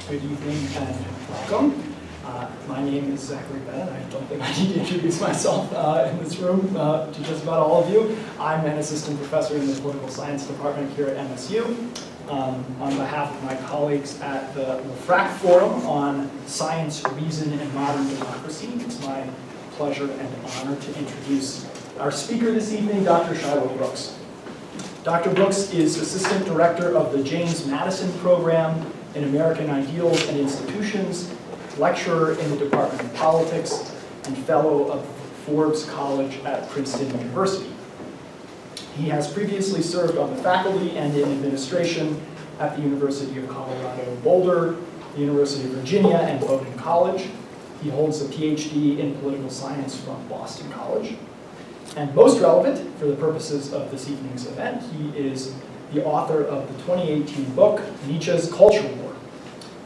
Good evening and welcome. My name is Zachary Bennett. I don't think I need to introduce myself in this room to just about all of you. I'm an assistant professor in the political science department here at MSU. On behalf of my colleagues at the FRAC Forum on Science, Reason, and Modern Democracy, it's my pleasure and honor to introduce our speaker this evening, Dr. Shilo Brooks. Dr. Brooks is Assistant Director of the James Madison Program in American Ideals and Institutions, lecturer in the Department of Politics, and fellow of Forbes College at Princeton University. He has previously served on the faculty and in administration at the University of Colorado Boulder, the University of Virginia, and Bowdoin College. He holds a PhD in political science from Boston College. And most relevant for the purposes of this evening's event, he is the author of the 2018 book, Nietzsche's Culture War.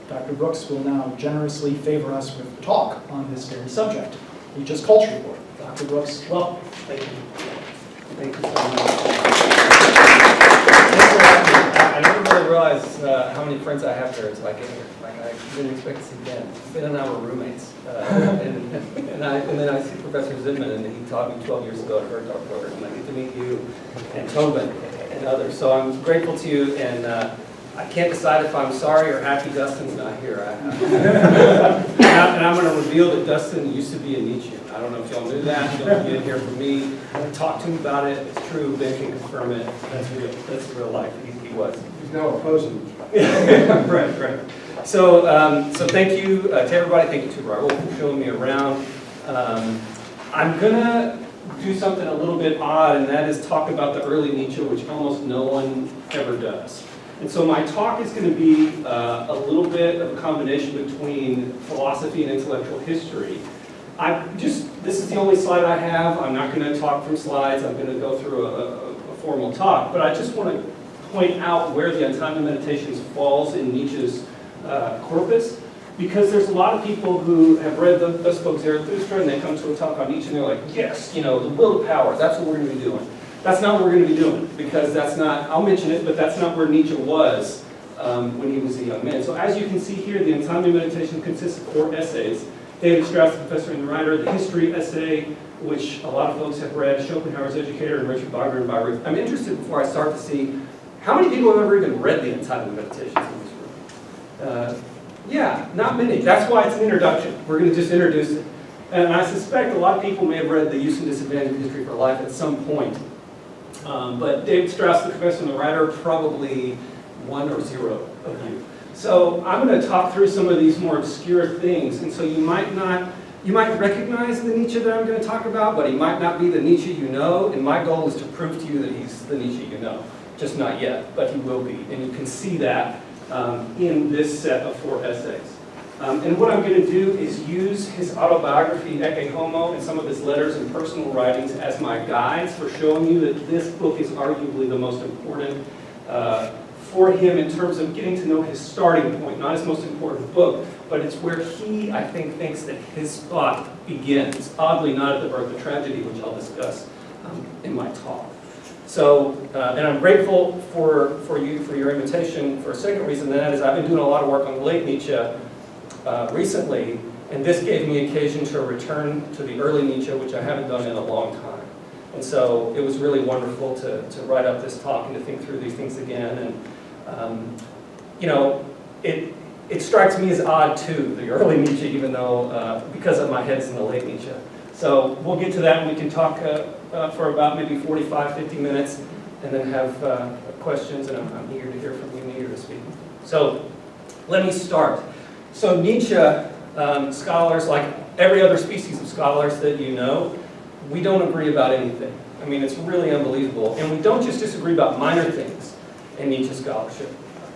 Dr. Brooks will now generously favor us with a talk on this very subject, Nietzsche's Culture War. Dr. Brooks, welcome. Thank you. Thank you so much. Thanks for having me. I never really realized how many friends I have here until I get here. Like, I didn't expect to see Ben. Ben and I were roommates. And then I see Professor Zimman, and he taught me 12 years ago at her talk program. And I get to meet you and Tobin and others. So I'm grateful to you, and I can't decide if I'm sorry or happy Dustin's not here. And I'm going to reveal that Dustin used to be a Nietzschean. I don't know if y'all knew that. You don't get here from me. Talk to him about it. It's true. Ben can confirm it. That's real. That's real life. He was. He's now opposing. Right. So thank you to everybody. Thank you to Raul for showing me around. I'm going to do something a little bit odd, and that is talk about the early Nietzsche, which almost no one ever does. And so my talk is going to be a little bit of a combination between philosophy and intellectual history. This is the only slide I have. I'm not going to talk from slides. I'm going to go through a formal talk. But I just want to point out where the Untimely Meditations falls in Nietzsche's corpus, because there's a lot of people who have read the spoke Zarathustra, and they come to a talk on Nietzsche, and they're like, yes, the will to power, that's what we're going to be doing. That's not what we're going to be doing, because that's not, I'll mention it, but that's not where Nietzsche was when he was a young man. So as you can see here, the Untimely Meditation consists of 4 essays. David Strauss, the professor and the writer, the history essay, which a lot of folks have read, Schopenhauer's Educator, and Richard Wagner and Bayreuth. I'm interested, before I start, to see how many people have ever even read the Untimely Meditations in this room? Yeah, not many. That's why it's an introduction. We're going to just introduce it. And I suspect a lot of people may have read The Use and Disadvantage of History for Life at some point. But David Strauss, the professor and the writer, probably 1 or 0 of you. So I'm going to talk through some of these more obscure things, and so you might recognize the Nietzsche that I'm going to talk about, but he might not be the Nietzsche you know, and my goal is to prove to you that he's the Nietzsche you know. Just not yet, but he will be, and you can see that in this set of 4 essays. And what I'm going to do is use his autobiography, Ecce Homo, and some of his letters and personal writings as my guides for showing you that this book is arguably the most important for him in terms of getting to know his starting point. Not his most important book, but it's where he, I think, thinks that his thought begins. Oddly, not at the birth of tragedy, which I'll discuss in my talk. So, and I'm grateful for you for your invitation for a second reason, and that is I've been doing a lot of work on the late Nietzsche recently, and this gave me occasion to return to the early Nietzsche, which I haven't done in a long time. And so it was really wonderful to write up this talk and to think through these things again. And it strikes me as odd too, the early Nietzsche, even though because of my head's in the late Nietzsche. So we'll get to that, and we can talk for about maybe 45, 50 minutes, and then have questions, and I'm eager to hear from you and eager to speak. So let me start. So Nietzsche, scholars, like every other species of scholars that you know, we don't agree about anything. I mean, it's really unbelievable. And we don't just disagree about minor things in Nietzsche scholarship.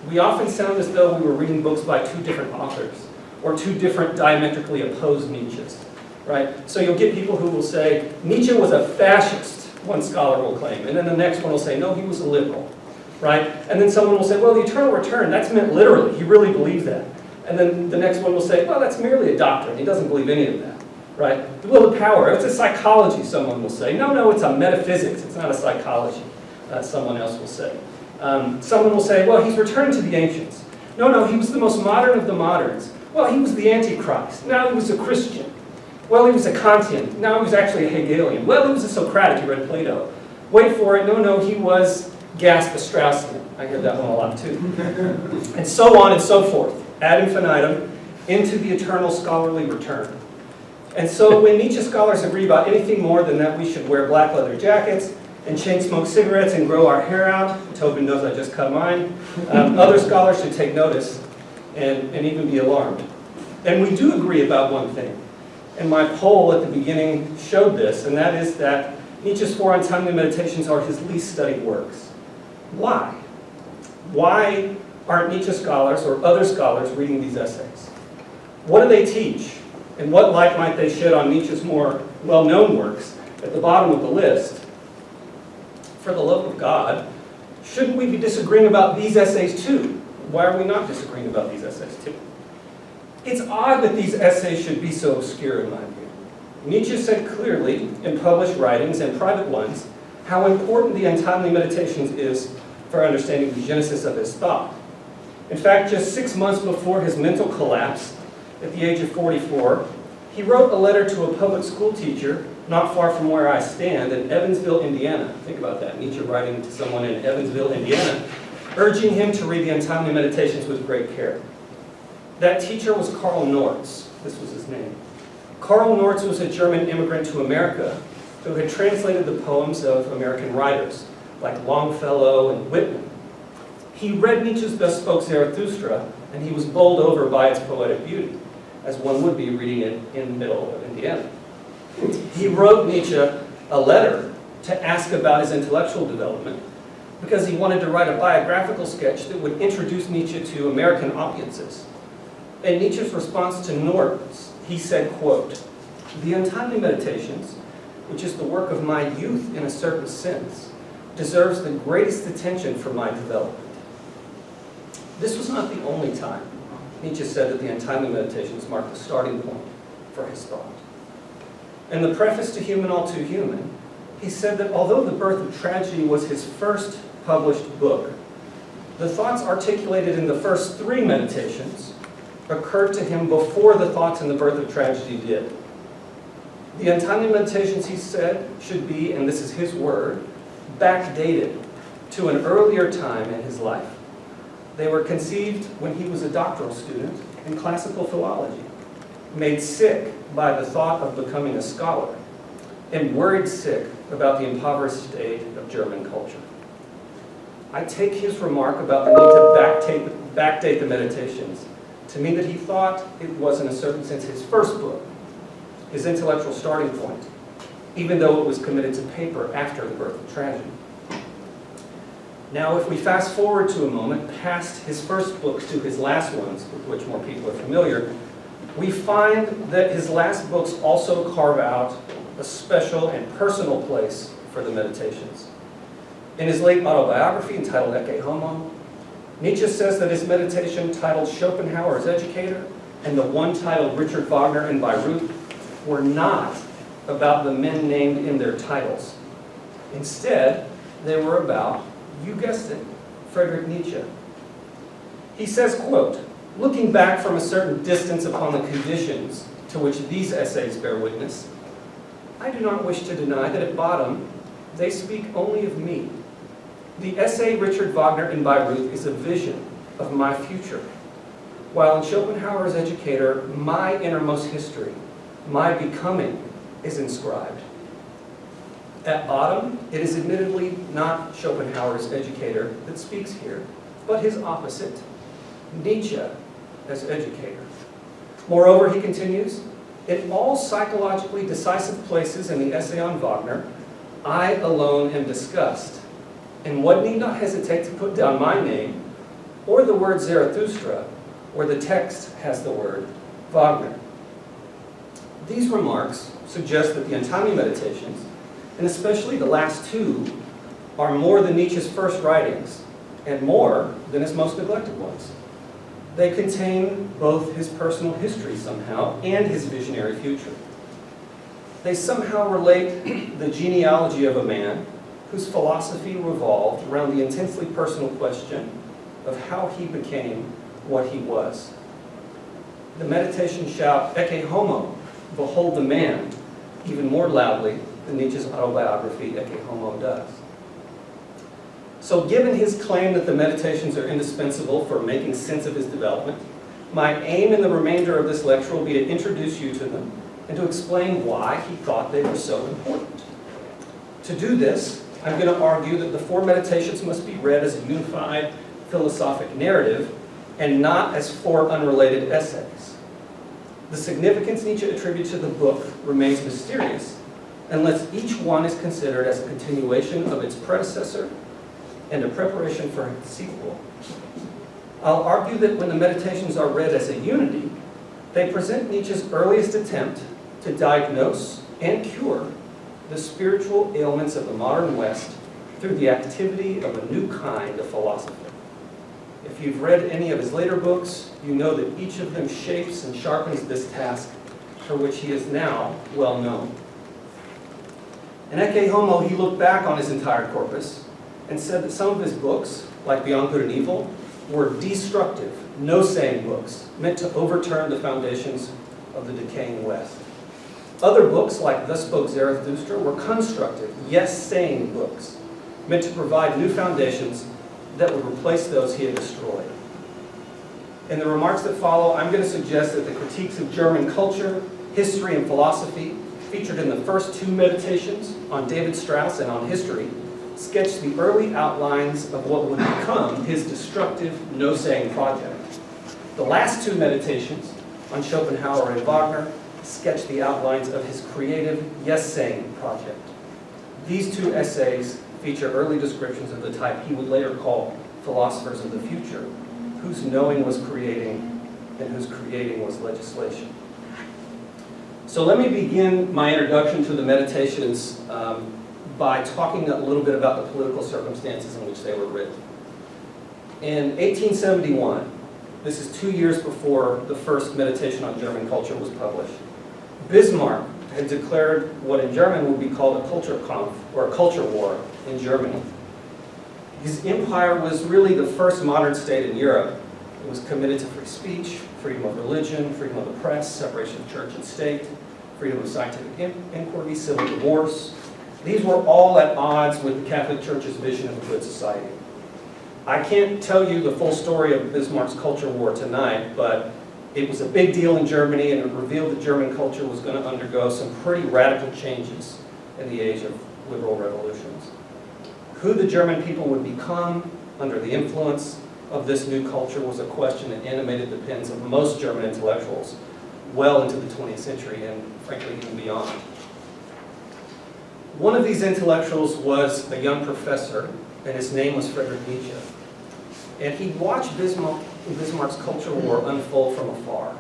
We often sound as though we were reading books by 2 different authors, or 2 different diametrically opposed Nietzsches, right? So you'll get people who will say, Nietzsche was a fascist, one scholar will claim, and then the next one will say, no, he was a liberal, right? And then someone will say, well, the eternal return, that's meant literally, he really believed that. And then the next one will say, well, that's merely a doctrine, he doesn't believe any of that, right? The will to power, it's a psychology, someone will say. No, it's a metaphysics, it's not a psychology, someone else will say. Someone will say, well, he's returned to the ancients. No, he was the most modern of the moderns. Well, he was the Antichrist. Now he was a Christian. Well, he was a Kantian. Now he was actually a Hegelian. Well, he was a Socratic. He read Plato. Wait for it. No, he was gasp a Straussian. I heard that one a lot too. And so on and so forth, ad infinitum, into the eternal scholarly return. And so when Nietzsche scholars agree about anything more than that we should wear black leather jackets and chain smoke cigarettes and grow our hair out, Tobin knows I just cut mine, other scholars should take notice and even be alarmed. And we do agree about one thing. And my poll at the beginning showed this, and that is that Nietzsche's 4 Untimely Meditations are his least studied works. Why? Why aren't Nietzsche scholars or other scholars reading these essays? What do they teach? And what light might they shed on Nietzsche's more well-known works at the bottom of the list? For the love of God, shouldn't we be disagreeing about these essays too? Why are we not disagreeing about these essays too? It's odd that these essays should be so obscure in my view. Nietzsche said clearly in published writings and private ones how important the Untimely Meditations is for understanding the genesis of his thought. In fact, just 6 months before his mental collapse, at the age of 44, he wrote a letter to a public school teacher not far from where I stand in Evansville, Indiana. Think about that, Nietzsche writing to someone in Evansville, Indiana, urging him to read the Untimely Meditations with great care. That teacher was Karl Nortz. This was his name. Karl Nortz was a German immigrant to America who had translated the poems of American writers like Longfellow and Whitman. He read Nietzsche's Thus Spoke Zarathustra, and he was bowled over by its poetic beauty, as one would be reading it in the middle of Indiana. He wrote Nietzsche a letter to ask about his intellectual development because he wanted to write a biographical sketch that would introduce Nietzsche to American audiences. In Nietzsche's response to Nortz, he said, quote, "The Untimely Meditations, which is the work of my youth in a certain sense, deserves the greatest attention for my development." This was not the only time Nietzsche said that the Untimely Meditations marked the starting point for his thought. In the preface to Human All Too Human, he said that although The Birth of Tragedy was his first published book, the thoughts articulated in the first 3 meditations occurred to him before the thoughts in The Birth of Tragedy did. The Untimely Meditations, he said, should be, and this is his word, backdated to an earlier time in his life. They were conceived when he was a doctoral student in classical philology, made sick by the thought of becoming a scholar, and worried sick about the impoverished state of German culture. I take his remark about the need to backdate the Meditations to mean that he thought it was, in a certain sense, his first book, his intellectual starting point, even though it was committed to paper after The Birth of Tragedy. Now, if we fast forward to a moment past his first books to his last ones, with which more people are familiar, we find that his last books also carve out a special and personal place for the Meditations. In his late autobiography entitled Ecce Homo, Nietzsche says that his meditation titled Schopenhauer's Educator and the one titled Richard Wagner and Bayreuth were not about the men named in their titles. Instead, they were about, you guessed it, Friedrich Nietzsche. He says, quote, "Looking back from a certain distance upon the conditions to which these essays bear witness, I do not wish to deny that at bottom they speak only of me. The essay Richard Wagner in Bayreuth is a vision of my future, while in Schopenhauer's Educator, my innermost history, my becoming, is inscribed. At bottom, it is admittedly not Schopenhauer's Educator that speaks here, but his opposite, Nietzsche as educator. Moreover," he continues, "in all psychologically decisive places in the essay on Wagner, I alone am discussed, and one need not hesitate to put down my name or the word Zarathustra where the text has the word Wagner." These remarks suggest that the Untimely Meditations, and especially the last 2, are more than Nietzsche's first writings, and more than his most neglected ones. They contain both his personal history somehow and his visionary future. They somehow relate the genealogy of a man whose philosophy revolved around the intensely personal question of how he became what he was. The Meditations shout, Ecce homo, behold the man, even more loudly than Nietzsche's autobiography, Ecce homo, does. So given his claim that the Meditations are indispensable for making sense of his development, my aim in the remainder of this lecture will be to introduce you to them and to explain why he thought they were so important. To do this, I'm going to argue that the four Meditations must be read as a unified philosophic narrative and not as four unrelated essays. The significance Nietzsche attributes to the book remains mysterious unless each one is considered as a continuation of its predecessor and a preparation for its sequel. I'll argue that when the Meditations are read as a unity, they present Nietzsche's earliest attempt to diagnose and cure the spiritual ailments of the modern West through the activity of a new kind of philosophy. If you've read any of his later books, you know that each of them shapes and sharpens this task for which he is now well known. In Ecce Homo, he looked back on his entire corpus and said that some of his books, like Beyond Good and Evil, were destructive, no-saying books, meant to overturn the foundations of the decaying West. Other books, like Thus Spoke Zarathustra, were constructive, yes-saying books, meant to provide new foundations that would replace those he had destroyed. In the remarks that follow, I'm going to suggest that the critiques of German culture, history, and philosophy featured in the first two Meditations on David Strauss and on history sketch the early outlines of what would become his destructive, no-saying project. The last two Meditations on Schopenhauer and Wagner sketch the outlines of his creative, yes-saying project. These two essays feature early descriptions of the type he would later call philosophers of the future, whose knowing was creating and whose creating was legislation. So let me begin my introduction to the Meditations by talking a little bit about the political circumstances in which they were written. In 1871, this is 2 years before the first Meditation on German culture was published, Bismarck had declared what in German would be called a Kulturkampf, or a culture war, in Germany. His empire was really the first modern state in Europe. It was committed to free speech, freedom of religion, freedom of the press, separation of church and state, freedom of scientific inquiry, civil divorce. These were all at odds with the Catholic Church's vision of a good society. I can't tell you the full story of Bismarck's culture war tonight, but it was a big deal in Germany, and it revealed that German culture was going to undergo some pretty radical changes in the age of liberal revolutions. Who the German people would become under the influence of this new culture was a question that animated the pens of most German intellectuals well into the 20th century and, frankly, even beyond. One of these intellectuals was a young professor, and his name was Friedrich Nietzsche. And he watched Bismarck's culture war unfold from afar.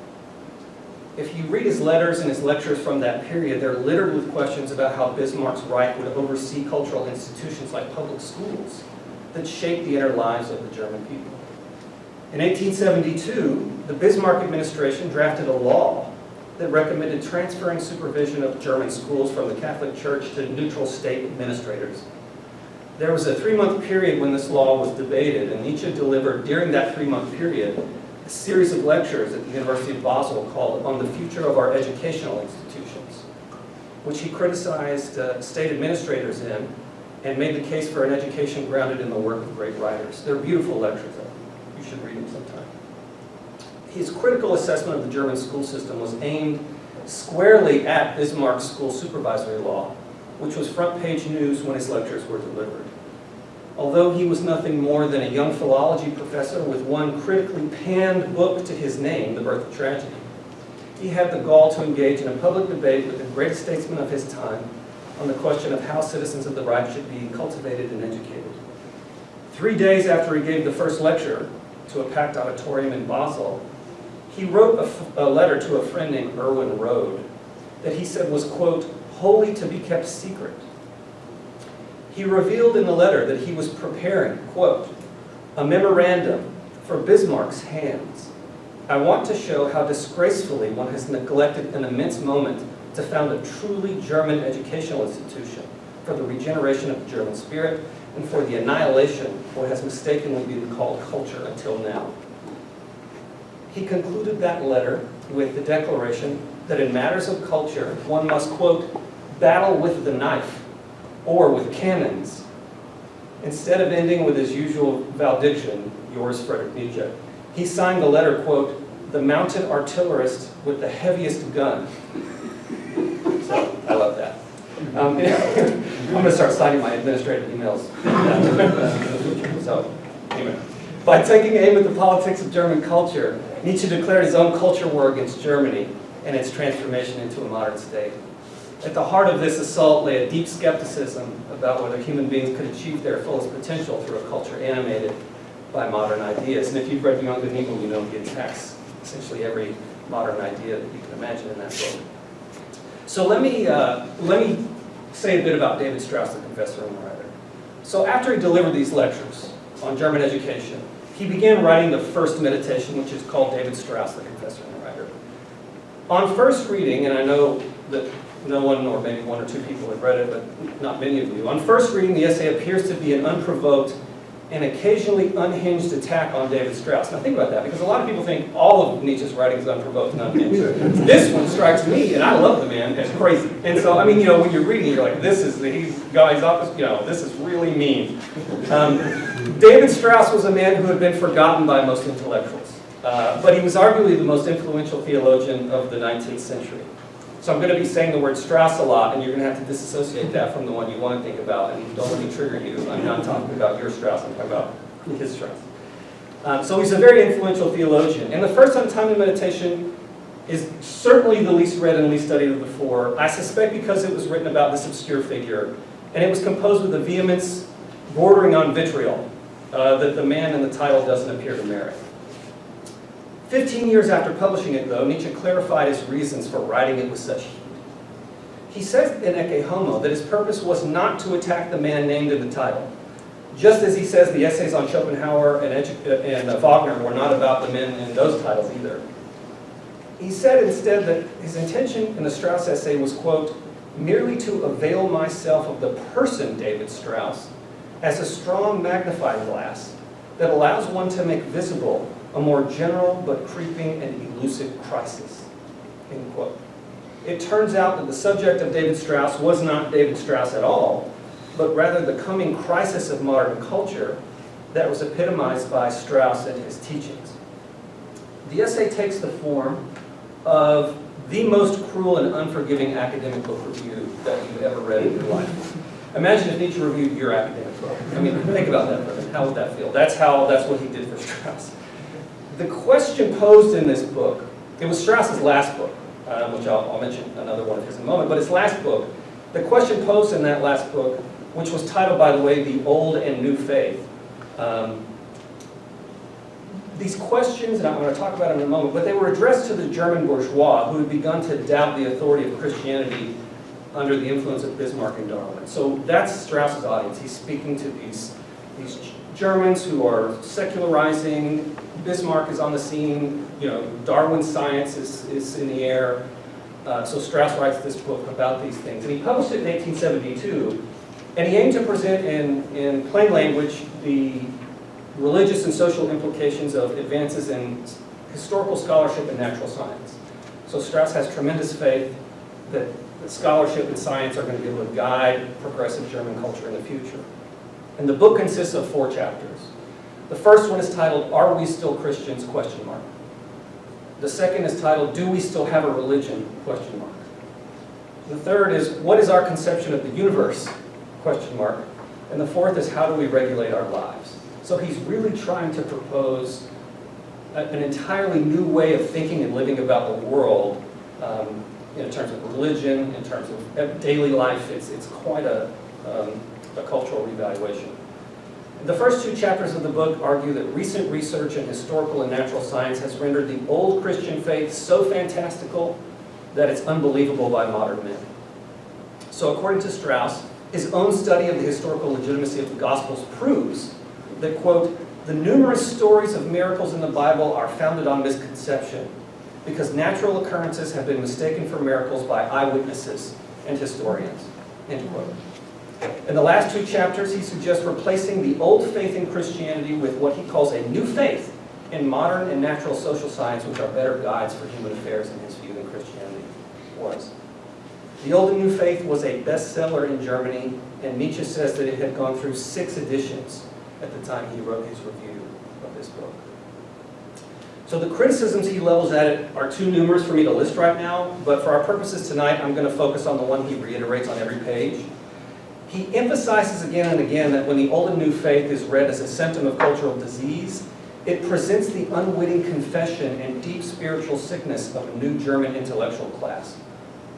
If you read his letters and his lectures from that period, they're littered with questions about how Bismarck's Reich would oversee cultural institutions like public schools that shaped the inner lives of the German people. In 1872, the Bismarck administration drafted a law that recommended transferring supervision of German schools from the Catholic Church to neutral state administrators. There was a 3-month period when this law was debated, and Nietzsche delivered during that 3-month period a series of lectures at the University of Basel called On the Future of Our Educational Institutions, which he criticized state administrators in and made the case for an education grounded in the work of great writers. They're beautiful lectures, though. You should read them sometime. His critical assessment of the German school system was aimed squarely at Bismarck's school supervisory law, which was front-page news when his lectures were delivered. Although he was nothing more than a young philology professor with one critically panned book to his name, The Birth of Tragedy, he had the gall to engage in a public debate with the greatest statesman of his time on the question of how citizens of the Reich should be cultivated and educated. 3 days after he gave the first lecture to a packed auditorium in Basel, he wrote a letter to a friend named Erwin Rohde that he said was, quote, wholly to be kept secret. He revealed in the letter that he was preparing, quote, a memorandum for Bismarck's hands. I want to show how disgracefully one has neglected an immense moment to found a truly German educational institution for the regeneration of the German spirit and for the annihilation of what has mistakenly been called culture until now. he concluded that letter with the declaration that in matters of culture, one must, quote, battle with the knife or with cannons. Instead of ending with his usual valediction, yours, Friedrich Nietzsche, he signed the letter, quote, the mounted artillerist with the heaviest gun. So, I love that. I'm going to start citing my administrative emails. So, anyway. By taking aim at the politics of German culture, Nietzsche declared his own culture war against Germany and its transformation into a modern state. At the heart of this assault lay a deep skepticism about whether human beings could achieve their fullest potential through a culture animated by modern ideas. And if you've read Beyond Good and Evil, you know he attacks essentially every modern idea that you can imagine in that book. So let me say a bit about David Strauss, the confessor and the writer. So after he delivered these lectures on German education, he began writing the first meditation, which is called David Strauss, the confessor and the writer. On first reading, and I know that no one or maybe one or two people have read it, but not many of you. On first reading, the essay appears to be an unprovoked and occasionally unhinged attack on David Strauss. Now think about that, because a lot of people think all of Nietzsche's writing is unprovoked and unhinged. This one strikes me, and I love the man, as crazy. And so, I mean, you know, when you're reading, you're like, this is, he's opposite, you know, this is really mean. David Strauss was a man who had been forgotten by most intellectuals, but he was arguably the most influential theologian of the 19th century. So I'm going to be saying the word Strauss a lot, and you're going to have to disassociate that from the one you want to think about, and don't let me trigger you. I'm not talking about your Strauss, I'm talking about his Strauss. So he's a very influential theologian. And the first on time and meditation is certainly the least read and least studied of the four, I suspect because it was written about this obscure figure, and it was composed with a vehemence bordering on vitriol that the man in the title doesn't appear to merit. 15 years after publishing it, though, Nietzsche clarified his reasons for writing it with such heat. He says in Ecce Homo that his purpose was not to attack the man named in the title, just as he says the essays on Schopenhauer and Wagner were not about the men in those titles either. He said instead that his intention in the Strauss essay was, quote, merely to avail myself of the person David Strauss as a strong magnifying glass that allows one to make visible a more general but creeping and elusive crisis, end quote. It turns out that the subject of David Strauss was not David Strauss at all, but rather the coming crisis of modern culture that was epitomized by Strauss and his teachings. The essay takes the form of the most cruel and unforgiving academic book review that you've ever read in your life. Imagine if Nietzsche reviewed your academic book. I mean, think about that for a minute. How would that feel? That's what he did for Strauss. The question posed in this book, it was Strauss's last book, which I'll mention another one of his in a moment, but his last book, the question posed in that last book, which was titled, by the way, The Old and New Faith. These questions, and I'm going to talk about them in a moment, but they were addressed to the German bourgeois who had begun to doubt the authority of Christianity under the influence of Bismarck and Darwin. So that's Strauss's audience. He's speaking to these Germans who are secularizing. Bismarck is on the scene, you know, Darwin's science is in the air. So Strauss writes this book about these things. And he published it in 1872, and he aimed to present in plain language the religious and social implications of advances in historical scholarship and natural science. So Strauss has tremendous faith that scholarship and science are going to be able to guide progressive German culture in the future. And the book consists of 4 chapters. The first one is titled, Are We Still Christians? Question mark. The second is titled, Do We Still Have a Religion? Question mark. The third is, What is our conception of the universe? Question mark. And the fourth is, How do we regulate our lives? So he's really trying to propose an entirely new way of thinking and living about the world in terms of religion, in terms of daily life. It's quite a cultural revaluation. The first 2 chapters of the book argue that recent research in historical and natural science has rendered the old Christian faith so fantastical that it's unbelievable by modern men. So according to Strauss, his own study of the historical legitimacy of the Gospels proves that, quote, the numerous stories of miracles in the Bible are founded on misconception because natural occurrences have been mistaken for miracles by eyewitnesses and historians, end quote. In the last 2 chapters, he suggests replacing the old faith in Christianity with what he calls a new faith in modern and natural social science which are better guides for human affairs in his view than Christianity was. The Old and New Faith was a bestseller in Germany, and Nietzsche says that it had gone through 6 editions at the time he wrote his review of this book. So the criticisms he levels at it are too numerous for me to list right now, but for our purposes tonight, I'm going to focus on the one he reiterates on every page. He emphasizes again and again that when the Old and New Faith is read as a symptom of cultural disease, it presents the unwitting confession and deep spiritual sickness of a new German intellectual class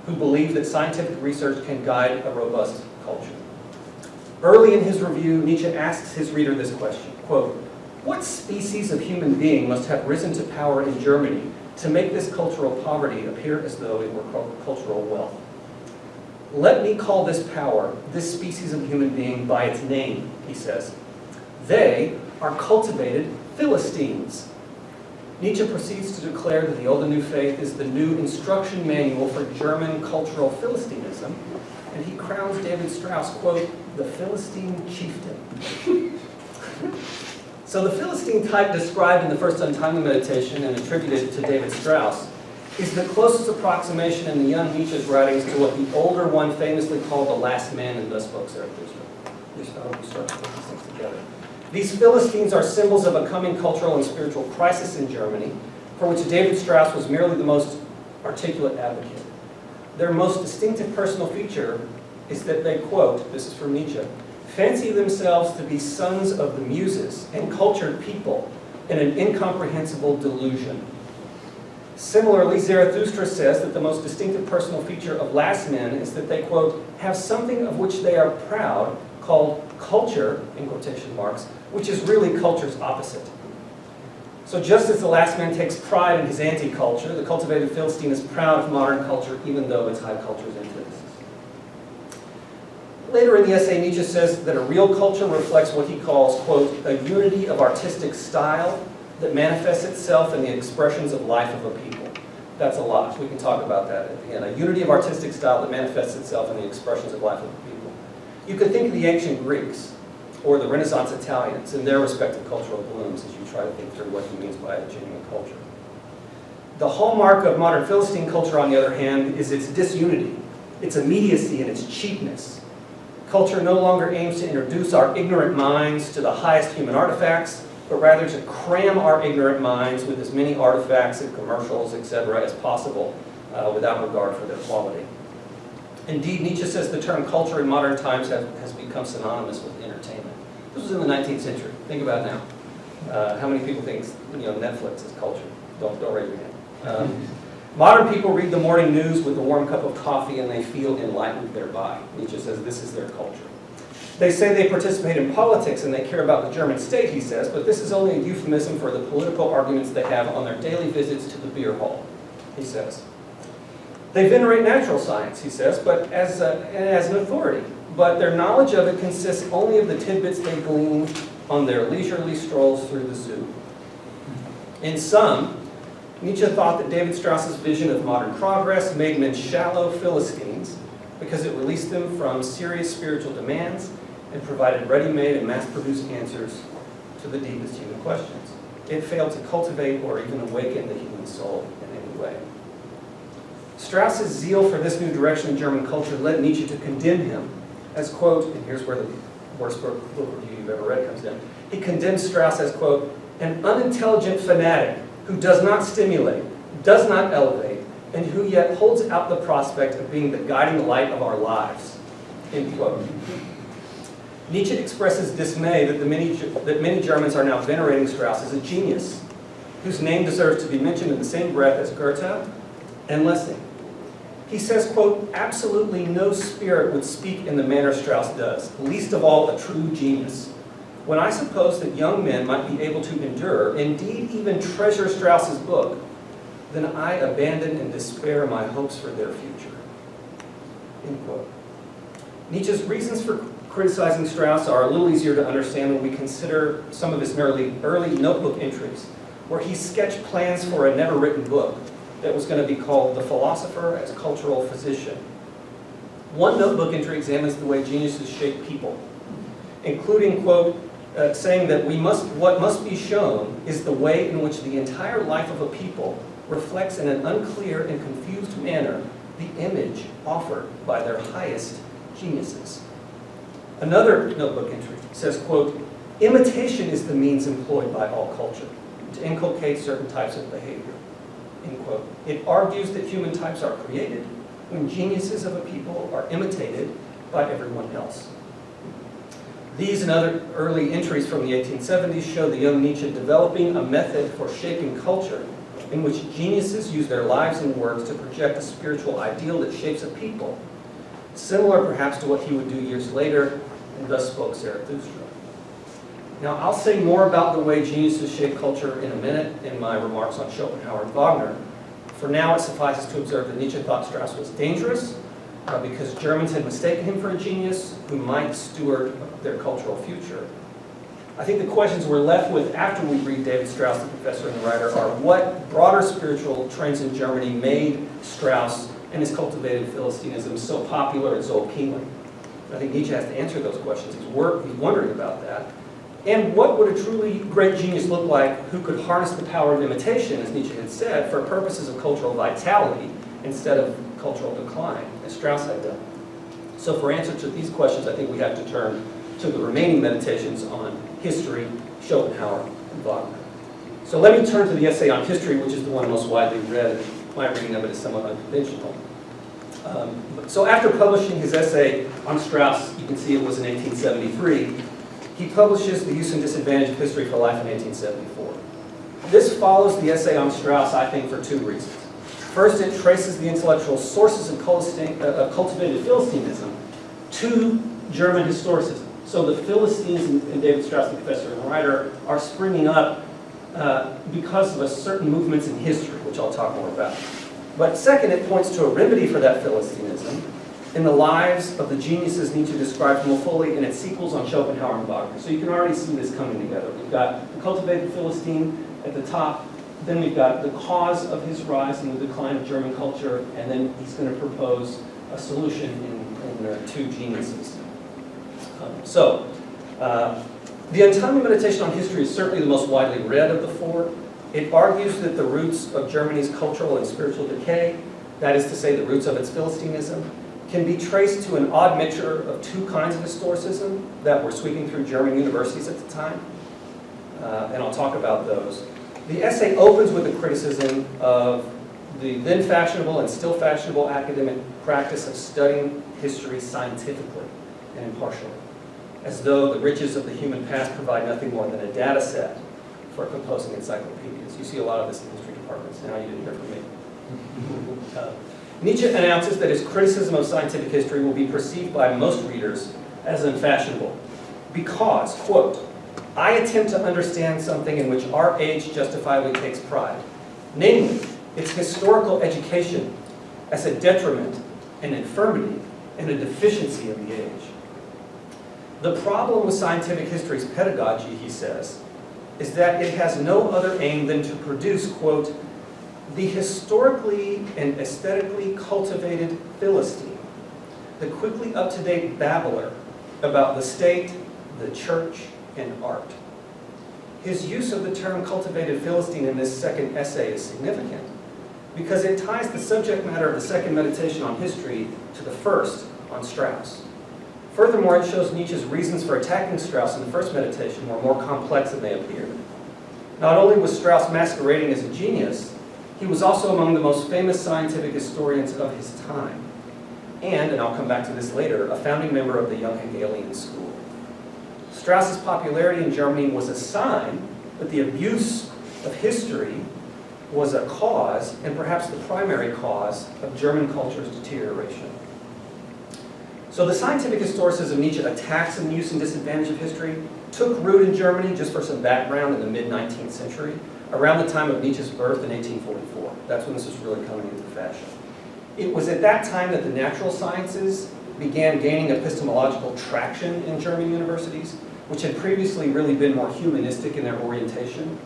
who believe that scientific research can guide a robust culture. Early in his review, Nietzsche asks his reader this question, quote, "What species of human being must have risen to power in Germany to make this cultural poverty appear as though it were cultural wealth? Let me call this power, this species of human being, by its name," he says. "They are cultivated Philistines." Nietzsche proceeds to declare that the Old and New Faith is the new instruction manual for German cultural Philistinism, and he crowns David Strauss, quote, "the Philistine chieftain." So the Philistine type described in the first Untimely Meditation and attributed to David Strauss is the closest approximation in the young Nietzsche's writings to what the older one famously called the last man and thus spoke Zarathustra. At least I hope we start to put these things together. These Philistines are symbols of a coming cultural and spiritual crisis in Germany, for which David Strauss was merely the most articulate advocate. Their most distinctive personal feature is that they, quote, this is from Nietzsche, "fancy themselves to be sons of the muses and cultured people in an incomprehensible delusion." Similarly, Zarathustra says that the most distinctive personal feature of last men is that they, quote, "have something of which they are proud, called culture," in quotation marks, which is really culture's opposite. So just as the last man takes pride in his anti-culture, the cultivated Philistine is proud of modern culture, even though it's high culture's antithesis. Later in the essay, Nietzsche says that a real culture reflects what he calls, quote, "a unity of artistic style that manifests itself in the expressions of life of a people." That's a lot. We can talk about that at the end. A unity of artistic style that manifests itself in the expressions of life of a people. You could think of the ancient Greeks or the Renaissance Italians in their respective cultural blooms as you try to think through what he means by a genuine culture. The hallmark of modern Philistine culture, on the other hand, is its disunity, its immediacy, and its cheapness. Culture no longer aims to introduce our ignorant minds to the highest human artifacts, but rather to cram our ignorant minds with as many artifacts and commercials, etc., as possible, without regard for their quality. Indeed, Nietzsche says the term culture in modern times has become synonymous with entertainment. This was in the 19th century. Think about it now. How many people think Netflix is culture? Don't raise your hand. Modern people read the morning news with a warm cup of coffee and they feel enlightened thereby. Nietzsche says this is their culture. They say they participate in politics and they care about the German state, he says, but this is only a euphemism for the political arguments they have on their daily visits to the beer hall, he says. They venerate natural science, he says, but as an authority, but their knowledge of it consists only of the tidbits they glean on their leisurely strolls through the zoo. In sum, Nietzsche thought that David Strauss's vision of modern progress made men shallow Philistines because it released them from serious spiritual demands and provided ready-made and mass-produced answers to the deepest human questions. It failed to cultivate or even awaken the human soul in any way. Strauss's zeal for this new direction in German culture led Nietzsche to condemn him as, quote, and here's where the worst book review you've ever read comes in, he condemns Strauss as, quote, "an unintelligent fanatic who does not stimulate, does not elevate, and who yet holds out the prospect of being the guiding light of our lives," end quote. Nietzsche expresses dismay that many Germans are now venerating Strauss as a genius, whose name deserves to be mentioned in the same breath as Goethe and Lessing. He says, quote, "absolutely no spirit would speak in the manner Strauss does, least of all a true genius. When I suppose that young men might be able to endure, indeed even treasure Strauss's book, then I abandon in despair my hopes for their future." End quote. Nietzsche's reasons for criticizing Strauss are a little easier to understand when we consider some of his early notebook entries, where he sketched plans for a never-written book that was going to be called "The Philosopher as Cultural Physician." One notebook entry examines the way geniuses shape people, including, quote, saying that what must be shown is the way in which the entire life of a people reflects in an unclear and confused manner the image offered by their highest geniuses. Another notebook entry says, quote, imitation is the means employed by all culture to inculcate certain types of behavior, end quote. It argues that human types are created when geniuses of a people are imitated by everyone else. These and other early entries from the 1870s show the young Nietzsche developing a method for shaping culture in which geniuses use their lives and works to project a spiritual ideal that shapes a people, similar perhaps to what he would do years later, and thus spoke Zarathustra. Now, I'll say more about the way geniuses shape culture in a minute in my remarks on Schopenhauer and Wagner. For now, it suffices to observe that Nietzsche thought Strauss was dangerous because Germans had mistaken him for a genius who might steward their cultural future. I think the questions we're left with after we read David Strauss, the professor and the writer, are what broader spiritual trends in Germany made Strauss and his cultivated Philistinism so popular and so appealing? I think Nietzsche has to answer those questions. He's wondering about that. And what would a truly great genius look like who could harness the power of imitation, as Nietzsche had said, for purposes of cultural vitality instead of cultural decline, as Strauss had done? So for answer to these questions, I think we have to turn to the remaining meditations on history, Schopenhauer, and Wagner. So let me turn to the essay on history, which is the one most widely read. My reading of it is somewhat unconventional. So after publishing his essay on Strauss, you can see it was in 1873, he publishes The Use and Disadvantage of History for Life in 1874. This follows the essay on Strauss, I think, for two reasons. First, it traces the intellectual sources of cultivated Philistinism to German historicism. So the Philistines and David Strauss, the professor and the writer, are springing up because of certain movements in history, which I'll talk more about. But second, it points to a remedy for that Philistinism in the lives of the geniuses Nietzsche describes more fully in its sequels on Schopenhauer and Wagner. So you can already see this coming together. We've got the cultivated Philistine at the top, then we've got the cause of his rise and the decline of German culture, and then he's going to propose a solution in two geniuses. The Untimely Meditation on History is certainly the most widely read of the four. It argues that the roots of Germany's cultural and spiritual decay, that is to say the roots of its Philistinism, can be traced to an odd mixture of two kinds of historicism that were sweeping through German universities at the time. And I'll talk about those. The essay opens with a criticism of the then fashionable and still fashionable academic practice of studying history scientifically and impartially, as though the riches of the human past provide nothing more than a data set for composing encyclopedias. You see a lot of this in history departments now, you didn't hear from me. Nietzsche announces that his criticism of scientific history will be perceived by most readers as unfashionable because, quote, I attempt to understand something in which our age justifiably takes pride, namely, its historical education as a detriment, an infirmity, and a deficiency of the age. The problem with scientific history's pedagogy, he says, is that it has no other aim than to produce, quote, the historically and aesthetically cultivated Philistine, the quickly up-to-date babbler about the state, the church, and art. His use of the term cultivated Philistine in this second essay is significant because it ties the subject matter of the second meditation on history to the first on Strauss. Furthermore, it shows Nietzsche's reasons for attacking Strauss in the first meditation were more complex than they appeared. Not only was Strauss masquerading as a genius, he was also among the most famous scientific historians of his time, and I'll come back to this later, a founding member of the Young Hegelian school. Strauss's popularity in Germany was a sign that the abuse of history was a cause, and perhaps the primary cause, of German culture's deterioration. So the scientific historicism Nietzsche attacks in The Use and Disadvantage of History took root in Germany, just for some background, in the mid-19th century, around the time of Nietzsche's birth in 1844. That's when this was really coming into fashion. It was at that time that the natural sciences began gaining epistemological traction in German universities, which had previously really been more humanistic in their orientation.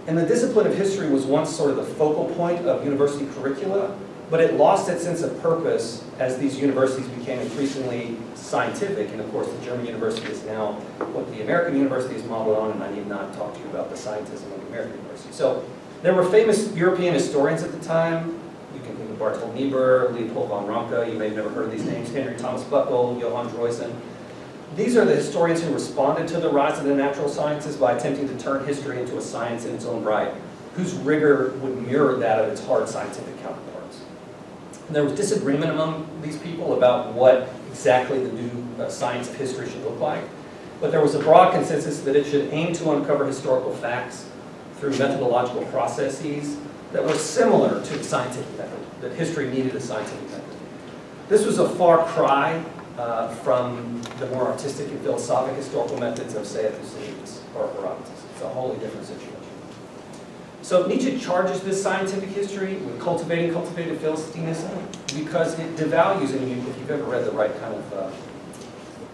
And the discipline of history was once sort of the focal point of university curricula, but it lost its sense of purpose as these universities became increasingly scientific. And of course, the German university is now what the American university is modeled on, and I need not talk to you about the scientism of the American university. So there were famous European historians at the time. You can think of Barthold Niebuhr, Leopold von Ranke. You may have never heard of these names. Henry Thomas Buckle, Johann Droysen. These are the historians who responded to the rise of the natural sciences by attempting to turn history into a science in its own right, whose rigor would mirror that of its hard scientific counterparts. And there was disagreement among these people about what exactly the new science of history should look like, but there was a broad consensus that it should aim to uncover historical facts through methodological processes that were similar to the scientific method, that history needed a scientific method. This was a far cry from the more artistic and philosophic historical methods of, say, Thucydides or Herodotus. It's a wholly different situation. So Nietzsche charges this scientific history with cultivated Philistinism because it devalues, and if you've ever read the right kind of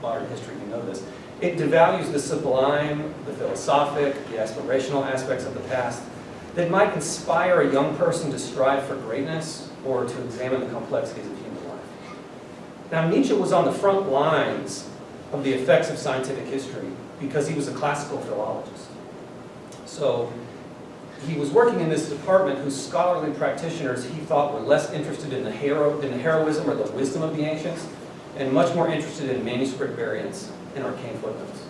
modern history, you know this, it devalues the sublime, the philosophic, the aspirational aspects of the past that might inspire a young person to strive for greatness or to examine the complexities of human life. Now, Nietzsche was on the front lines of the effects of scientific history because he was a classical philologist. So he was working in this department whose scholarly practitioners he thought were less interested in the heroism or the wisdom of the ancients and much more interested in manuscript variants and arcane footnotes.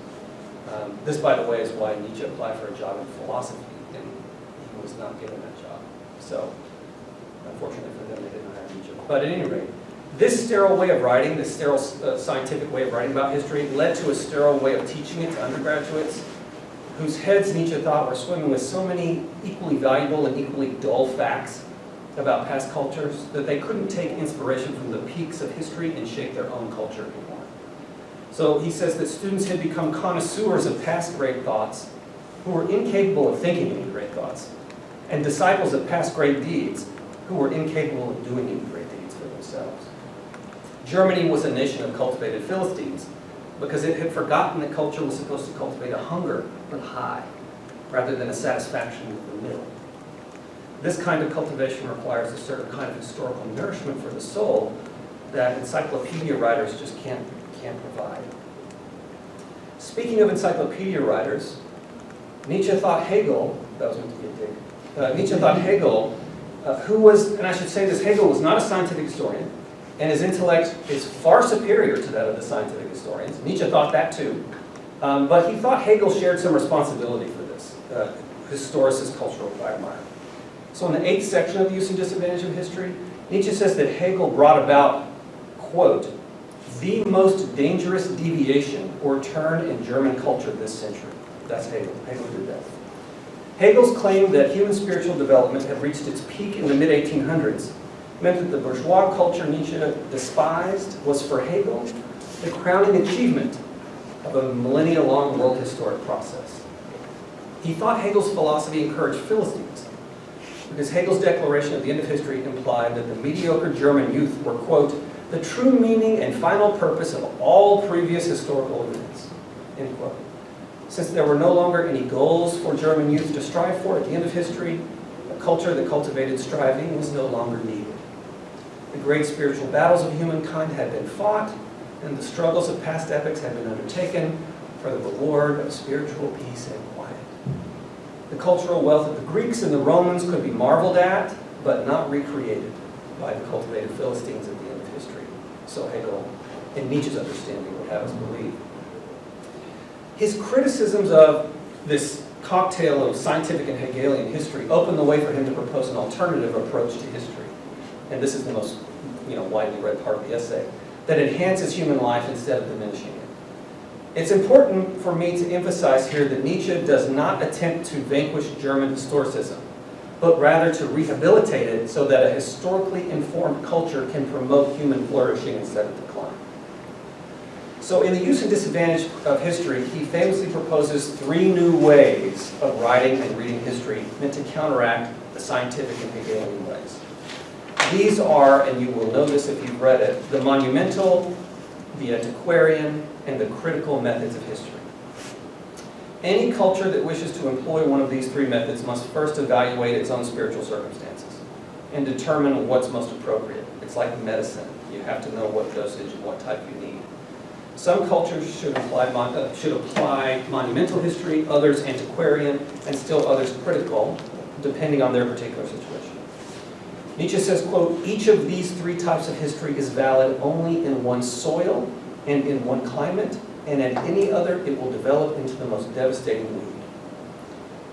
This, by the way, is why Nietzsche applied for a job in philosophy, and he was not given that job. So, unfortunately for them, they didn't hire Nietzsche. But at any rate, this sterile way of writing, this sterile scientific way of writing about history, led to a sterile way of teaching it to undergraduates, whose heads Nietzsche thought were swimming with so many equally valuable and equally dull facts about past cultures that they couldn't take inspiration from the peaks of history and shape their own culture anymore. So he says that students had become connoisseurs of past great thoughts who were incapable of thinking any great thoughts, and disciples of past great deeds who were incapable of doing any great deeds for themselves. Germany was a nation of cultivated Philistines because it had forgotten that culture was supposed to cultivate a hunger for the high rather than a satisfaction with the middle. This kind of cultivation requires a certain kind of historical nourishment for the soul that encyclopedia writers just can't provide. Speaking of encyclopedia writers, Nietzsche thought Hegel, that was meant to be a dig, Nietzsche thought Hegel, who was, and I should say this, Hegel was not a scientific historian, and his intellect is far superior to that of the scientific historians. Nietzsche thought that too, but he thought Hegel shared some responsibility for this, historicist cultural quagmire. So in the 8th section of the Use and Disadvantage of History, Nietzsche says that Hegel brought about, quote, the most dangerous deviation or turn in German culture this century. That's Hegel. Hegel did that. Hegel's claim that human spiritual development had reached its peak in the mid-1800s meant that the bourgeois culture Nietzsche despised was for Hegel the crowning achievement of a millennia-long world historic process. He thought Hegel's philosophy encouraged Philistinism because Hegel's declaration at the end of history implied that the mediocre German youth were, quote, the true meaning and final purpose of all previous historical events, end quote. Since there were no longer any goals for German youth to strive for at the end of history, a culture that cultivated striving was no longer needed. The great spiritual battles of humankind had been fought, and the struggles of past epochs had been undertaken for the reward of spiritual peace and quiet. The cultural wealth of the Greeks and the Romans could be marveled at, but not recreated by the cultivated Philistines at the end of history. So Hegel, in Nietzsche's understanding, would have us believe. His criticisms of this cocktail of scientific and Hegelian history opened the way for him to propose an alternative approach to history. And this is the most widely read part of the essay, that enhances human life instead of diminishing it. It's important for me to emphasize here that Nietzsche does not attempt to vanquish German historicism, but rather to rehabilitate it so that a historically informed culture can promote human flourishing instead of decline. So in the Use and Disadvantage of History, he famously proposes 3 new ways of writing and reading history meant to counteract the scientific and Hegelian ways. These are, and you will know this if you've read it, the monumental, the antiquarian, and the critical methods of history. Any culture that wishes to employ one of these 3 methods must first evaluate its own spiritual circumstances. and determine what's most appropriate. It's like medicine. You have to know what dosage and what type you need. Some cultures should apply monumental history, others antiquarian, and still others critical, depending on their particular situation. Nietzsche says, quote, "Each of these three types of history is valid only in one soil and in one climate, and at any other it will develop into the most devastating weed."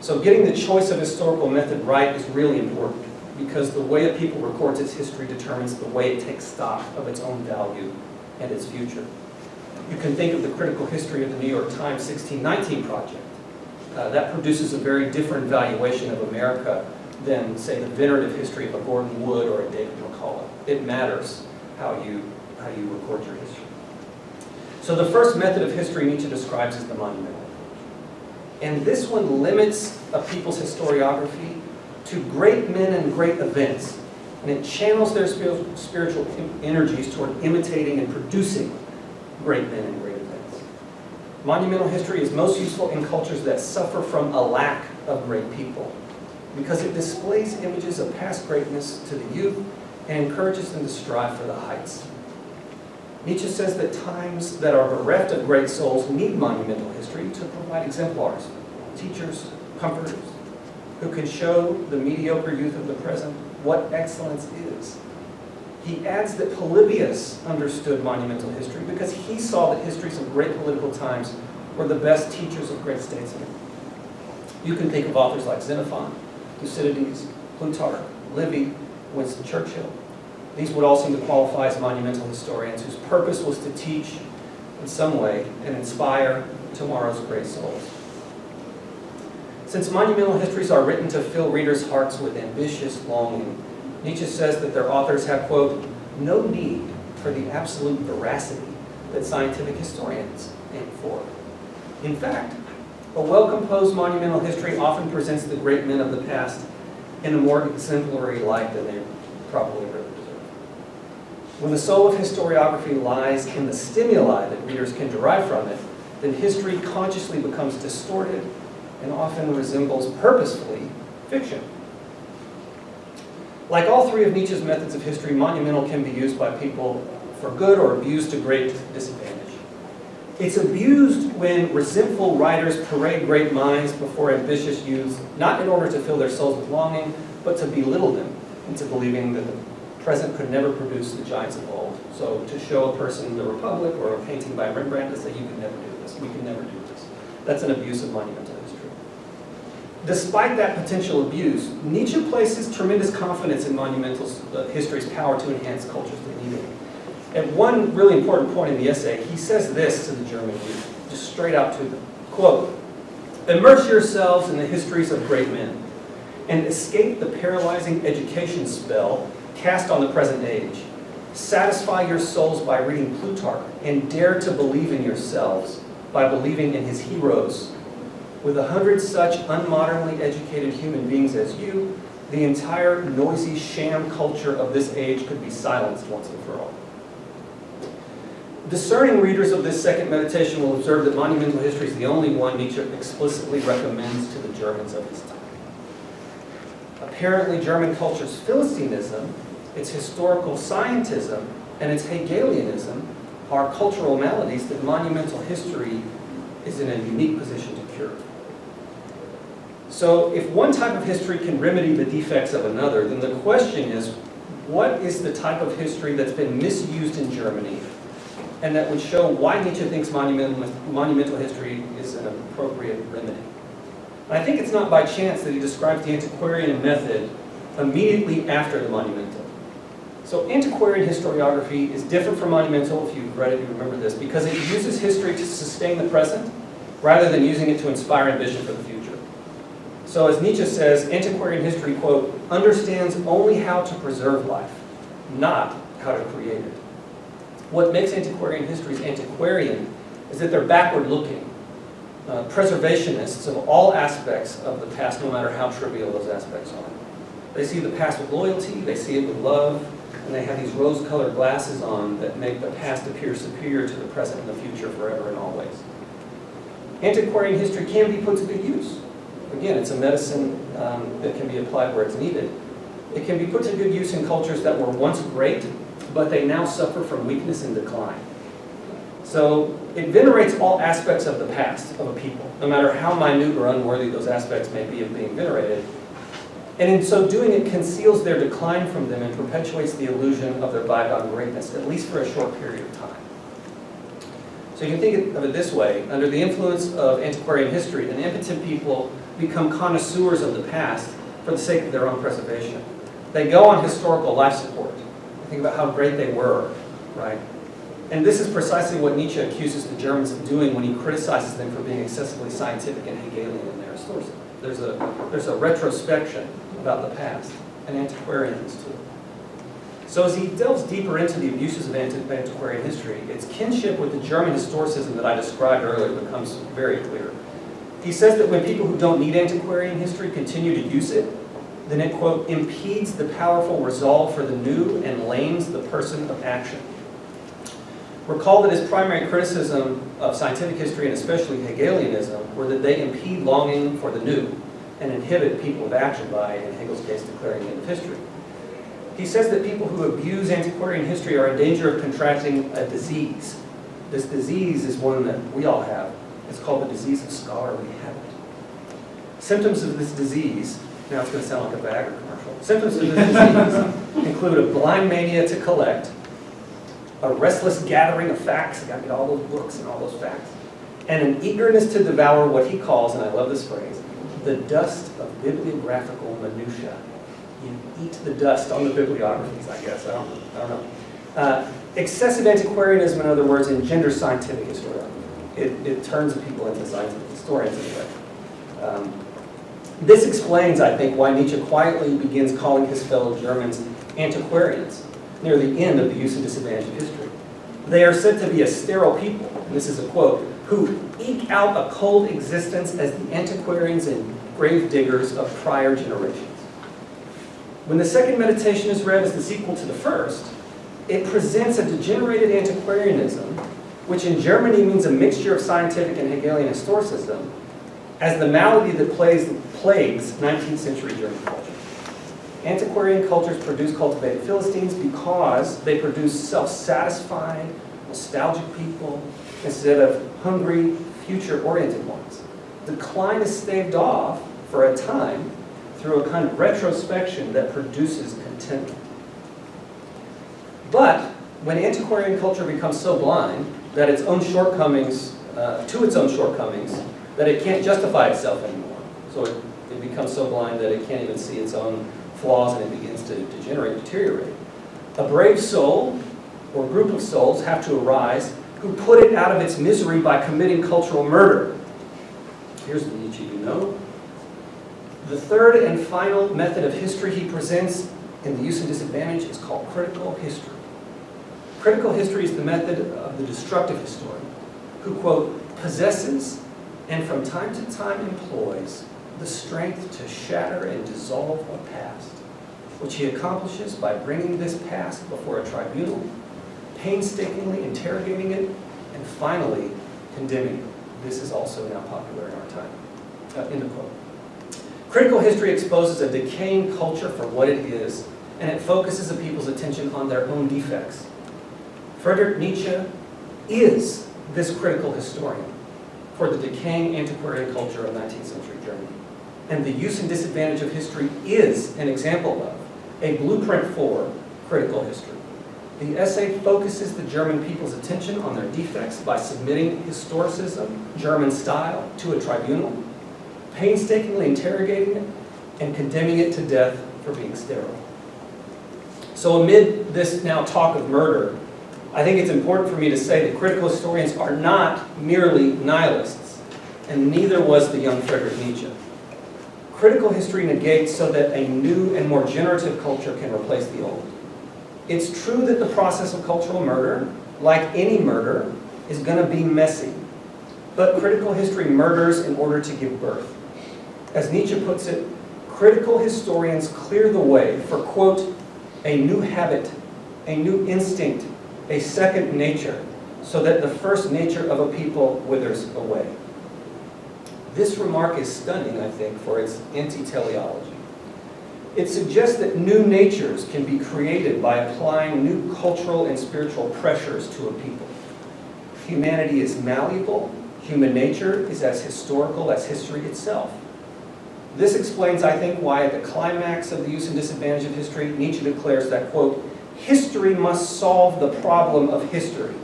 So getting the choice of historical method right is really important, because the way a people records its history determines the way it takes stock of its own value and its future. You can think of the critical history of the New York Times 1619 project. That produces a very different valuation of America than, say, the venerative history of a Gordon Wood or a David McCullough. It matters how you record your history. So the first method of history Nietzsche describes is the monumental. And this one limits a people's historiography to great men and great events. And it channels their spiritual energies toward imitating and producing great men and great events. Monumental history is most useful in cultures that suffer from a lack of great people, because it displays images of past greatness to the youth and encourages them to strive for the heights. Nietzsche says that times that are bereft of great souls need monumental history to provide exemplars, teachers, comforters, who can show the mediocre youth of the present what excellence is. He adds that Polybius understood monumental history because he saw that histories of great political times were the best teachers of great statesmen. You can think of authors like Xenophon, Thucydides, Plutarch, Livy, Winston Churchill. These would all seem to qualify as monumental historians whose purpose was to teach in some way and inspire tomorrow's great souls. Since monumental histories are written to fill readers' hearts with ambitious longing, Nietzsche says that their authors have, quote, "no need for the absolute veracity that scientific historians aim for." In fact, a well-composed monumental history often presents the great men of the past in a more exemplary light than they probably really deserve. When the soul of historiography lies in the stimuli that readers can derive from it, then history consciously becomes distorted and often resembles purposefully fiction. Like all three of Nietzsche's methods of history, monumental can be used by people for good or abused to great disadvantage. It's abused when resentful writers parade great minds before ambitious youths, not in order to fill their souls with longing, but to belittle them into believing that the present could never produce the giants of old. So to show a person the Republic or a painting by Rembrandt to say, you can never do this, we can never do this. That's an abuse of monumental history. Despite that potential abuse, Nietzsche places tremendous confidence in monumental history's power to enhance cultures that need it. At one really important point in the essay, he says this to the German youth, just straight out to them, quote, "Immerse yourselves in the histories of great men and escape the paralyzing education spell cast on the present age. Satisfy your souls by reading Plutarch and dare to believe in yourselves by believing in his heroes. With 100 such unmodernly educated human beings as you, the entire noisy sham culture of this age could be silenced once and for all." Discerning readers of this second meditation will observe that monumental history is the only one Nietzsche explicitly recommends to the Germans of his time. Apparently, German culture's Philistinism, its historical scientism, and its Hegelianism are cultural maladies that monumental history is in a unique position to cure. So if one type of history can remedy the defects of another, then the question is, what is the type of history that's been misused in Germany and that would show why Nietzsche thinks monumental history is an appropriate remedy? And I think it's not by chance that he describes the antiquarian method immediately after the monumental. So antiquarian historiography is different from monumental, if you've read it, you remember this, because it uses history to sustain the present rather than using it to inspire ambition for the future. So as Nietzsche says, antiquarian history, quote, "understands only how to preserve life, not how to create it." What makes antiquarian histories antiquarian is that they're backward-looking, preservationists of all aspects of the past, no matter how trivial those aspects are. They see the past with loyalty, they see it with love, and they have these rose-colored glasses on that make the past appear superior to the present and the future forever and always. Antiquarian history can be put to good use. Again, it's a medicine that can be applied where it's needed. It can be put to good use in cultures that were once great, but they now suffer from weakness and decline. So it venerates all aspects of the past of a people, no matter how minute or unworthy those aspects may be of being venerated. And in so doing, it conceals their decline from them and perpetuates the illusion of their bygone greatness, at least for a short period of time. So you can think of it this way. Under the influence of antiquarian history, an impotent people become connoisseurs of the past for the sake of their own preservation. They go on historical life support. Think about how great they were, right? And this is precisely what Nietzsche accuses the Germans of doing when he criticizes them for being excessively scientific and Hegelian in their sources. There's a retrospection about the past, and antiquarians too. So as he delves deeper into the abuses of antiquarian history, its kinship with the German historicism that I described earlier becomes very clear. He says that when people who don't need antiquarian history continue to use it, then it, quote, impedes the powerful resolve for the new and lames the person of action. Recall that his primary criticism of scientific history, and especially Hegelianism, were that they impede longing for the new and inhibit people of action by, in Hegel's case, declaring the end of history. He says that people who abuse antiquarian history are in danger of contracting a disease. This disease is one that we all have. It's called the disease of scholarly habit. Symptoms of this disease, now it's going to sound like a Viagra commercial. Symptoms of this disease include a blind mania to collect, a restless gathering of facts, I got to get all those books and all those facts, and an eagerness to devour what he calls, and I love this phrase, the dust of bibliographical minutia. You eat the dust on the bibliographies, I guess. I don't know. Excessive antiquarianism, in other words, engenders scientific historiography. It turns people into scientific historians anyway. This explains, I think, why Nietzsche quietly begins calling his fellow Germans antiquarians near the end of the Use and Disadvantage of History. They are said to be a sterile people, and this is a quote, who eke out a cold existence as the antiquarians and grave diggers of prior generations. When the second meditation is read as the sequel to the first, it presents a degenerated antiquarianism, which in Germany means a mixture of scientific and Hegelian historicism, as the malady that plagues 19th century German culture. Antiquarian cultures produce cultivated Philistines because they produce self-satisfied, nostalgic people instead of hungry, future-oriented ones. Decline is staved off for a time through a kind of retrospection that produces contentment. But when antiquarian culture becomes so blind that its own shortcomings, that it can't justify itself anymore, so it becomes so blind that it can't even see its own flaws and it begins to deteriorate. A brave soul or group of souls have to arise who put it out of its misery by committing cultural murder. Here's the Nietzsche you know. The third and final method of history he presents in the Use and Disadvantage is called critical history. Critical history is the method of the destructive historian who, quote, possesses and from time to time employs the strength to shatter and dissolve a past, which he accomplishes by bringing this past before a tribunal, painstakingly interrogating it, and finally condemning it. This is also now popular in our time. End of quote. Critical history exposes a decaying culture for what it is, and it focuses the people's attention on their own defects. Friedrich Nietzsche is this critical historian for the decaying antiquarian culture of 19th century Germany. And the Use and Disadvantage of History is an example of, a blueprint for, critical history. The essay focuses the German people's attention on their defects by submitting historicism, German style, to a tribunal, painstakingly interrogating it, and condemning it to death for being sterile. So amid this now talk of murder, I think it's important for me to say that critical historians are not merely nihilists, and neither was the young Friedrich Nietzsche. Critical history negates so that a new and more generative culture can replace the old. It's true that the process of cultural murder, like any murder, is going to be messy. But critical history murders in order to give birth. As Nietzsche puts it, critical historians clear the way for, quote, a new habit, a new instinct, a second nature, so that the first nature of a people withers away. This remark is stunning, I think, for its anti-teleology. It suggests that new natures can be created by applying new cultural and spiritual pressures to a people. Humanity is malleable. Human nature is as historical as history itself. This explains, I think, why at the climax of The Use and Disadvantage of History, Nietzsche declares that, quote, history must solve the problem of history.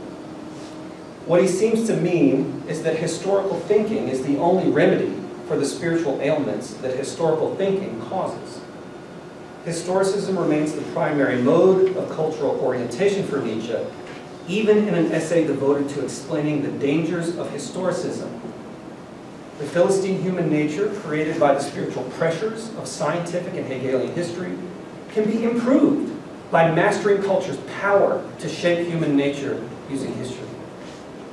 What he seems to mean is that historical thinking is the only remedy for the spiritual ailments that historical thinking causes. Historicism remains the primary mode of cultural orientation for Nietzsche, even in an essay devoted to explaining the dangers of historicism. The Philistine human nature, created by the spiritual pressures of scientific and Hegelian history, can be improved by mastering culture's power to shape human nature using history.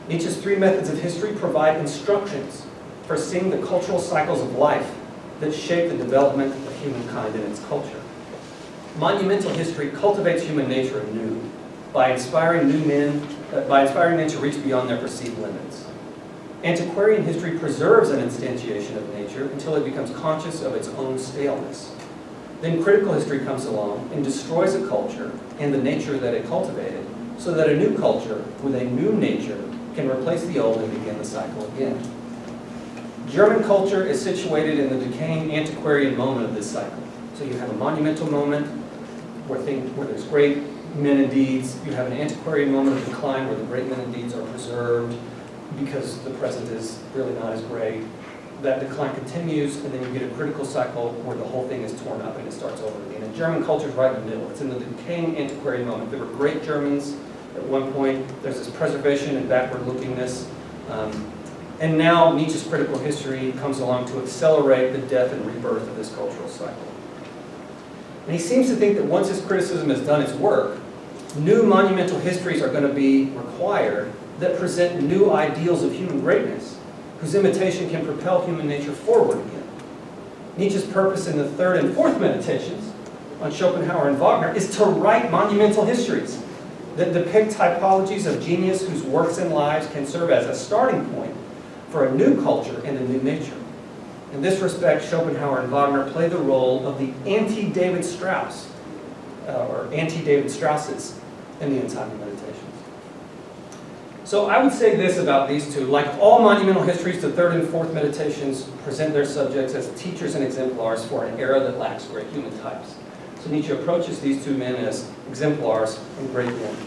Nietzsche's three methods of history provide instructions for seeing the cultural cycles of life that shape the development of humankind and its culture. Monumental history cultivates human nature anew by inspiring men to reach beyond their perceived limits. Antiquarian history preserves an instantiation of nature until it becomes conscious of its own staleness. Then critical history comes along and destroys a culture and the nature that it cultivated, so that a new culture with a new nature can replace the old and begin the cycle again. German culture is situated in the decaying antiquarian moment of this cycle. So you have a monumental moment where there's great men and deeds. You have an antiquarian moment of decline where the great men and deeds are preserved because the present is really not as great. That decline continues, and then you get a critical cycle where the whole thing is torn up and it starts over again. And German culture is right in the middle. It's in the decaying antiquarian moment. There were great Germans at one point. There's this preservation and backward-lookingness. And now Nietzsche's critical history comes along to accelerate the death and rebirth of this cultural cycle. And he seems to think that once his criticism has done its work, new monumental histories are going to be required that present new ideals of human greatness, whose imitation can propel human nature forward again. Nietzsche's purpose in the third and fourth meditations on Schopenhauer and Wagner is to write monumental histories that depict typologies of genius whose works and lives can serve as a starting point for a new culture and a new nature. In this respect, Schopenhauer and Wagner play the role of the anti-David Strauss, or anti-David Strausses in the Untimely Meditations. So I would say this about these two. Like all monumental histories, the third and fourth meditations present their subjects as teachers and exemplars for an era that lacks great human types. So Nietzsche approaches these two men as exemplars and great men.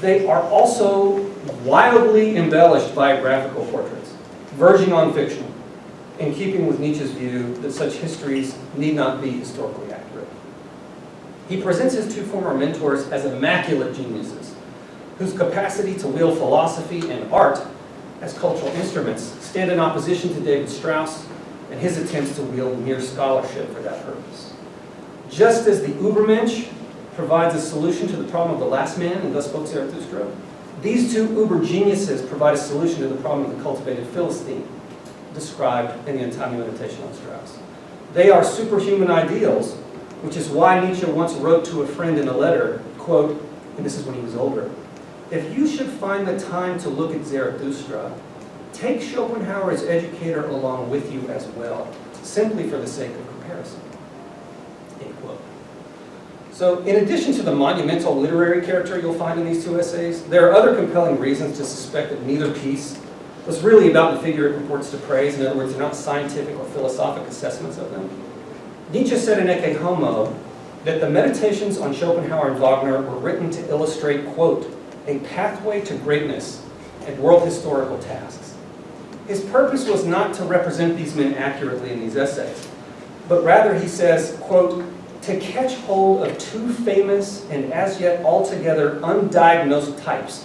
They are also wildly embellished biographical portraits, verging on fiction, in keeping with Nietzsche's view that such histories need not be historically accurate. He presents his two former mentors as immaculate geniuses, whose capacity to wield philosophy and art as cultural instruments stand in opposition to David Strauss and his attempts to wield mere scholarship for that purpose. Just as the Übermensch provides a solution to the problem of the last man, and thus spoke Zarathustra, these two uber geniuses provide a solution to the problem of the cultivated Philistine, described in the Untimely Meditation on Strauss. They are superhuman ideals, which is why Nietzsche once wrote to a friend in a letter, quote, and this is when he was older, "If you should find the time to look at Zarathustra, take Schopenhauer's educator along with you as well, simply for the sake of comparison." End quote. So in addition to the monumental literary character you'll find in these two essays, there are other compelling reasons to suspect that neither piece was really about the figure it purports to praise. In other words, they're not scientific or philosophic assessments of them. Nietzsche said in Ecce Homo that the meditations on Schopenhauer and Wagner were written to illustrate, quote, a pathway to greatness and world historical tasks. His purpose was not to represent these men accurately in these essays, but rather, he says, quote, to catch hold of two famous and as yet altogether undiagnosed types,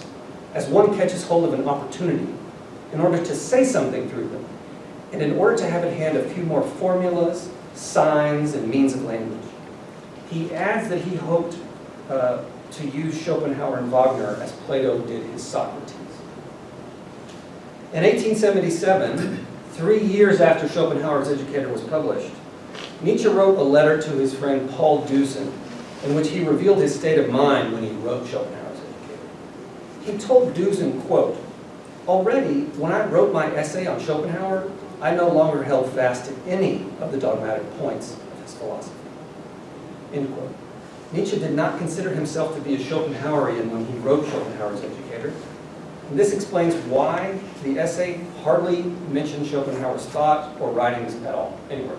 as one catches hold of an opportunity, in order to say something through them, and in order to have at hand a few more formulas, signs, and means of language. He adds that he hoped to use Schopenhauer and Wagner as Plato did his Socrates. In 1877, 3 years after Schopenhauer's Educator was published, Nietzsche wrote a letter to his friend Paul Deussen, in which he revealed his state of mind when he wrote Schopenhauer's Educator. He told Deussen, quote, already, when I wrote my essay on Schopenhauer, I no longer held fast to any of the dogmatic points of his philosophy. end quote. Nietzsche did not consider himself to be a Schopenhauerian when he wrote Schopenhauer's Educator. And this explains why the essay hardly mentions Schopenhauer's thought or writings at all, anywhere.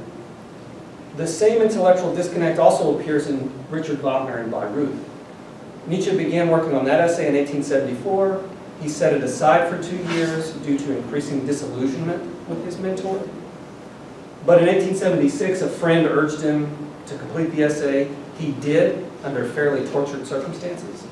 The same intellectual disconnect also appears in Richard Wagner and Bayreuth. Nietzsche began working on that essay in 1874. He set it aside for 2 years due to increasing disillusionment with his mentor. But in 1876, a friend urged him to complete the essay. He did, under fairly tortured circumstances.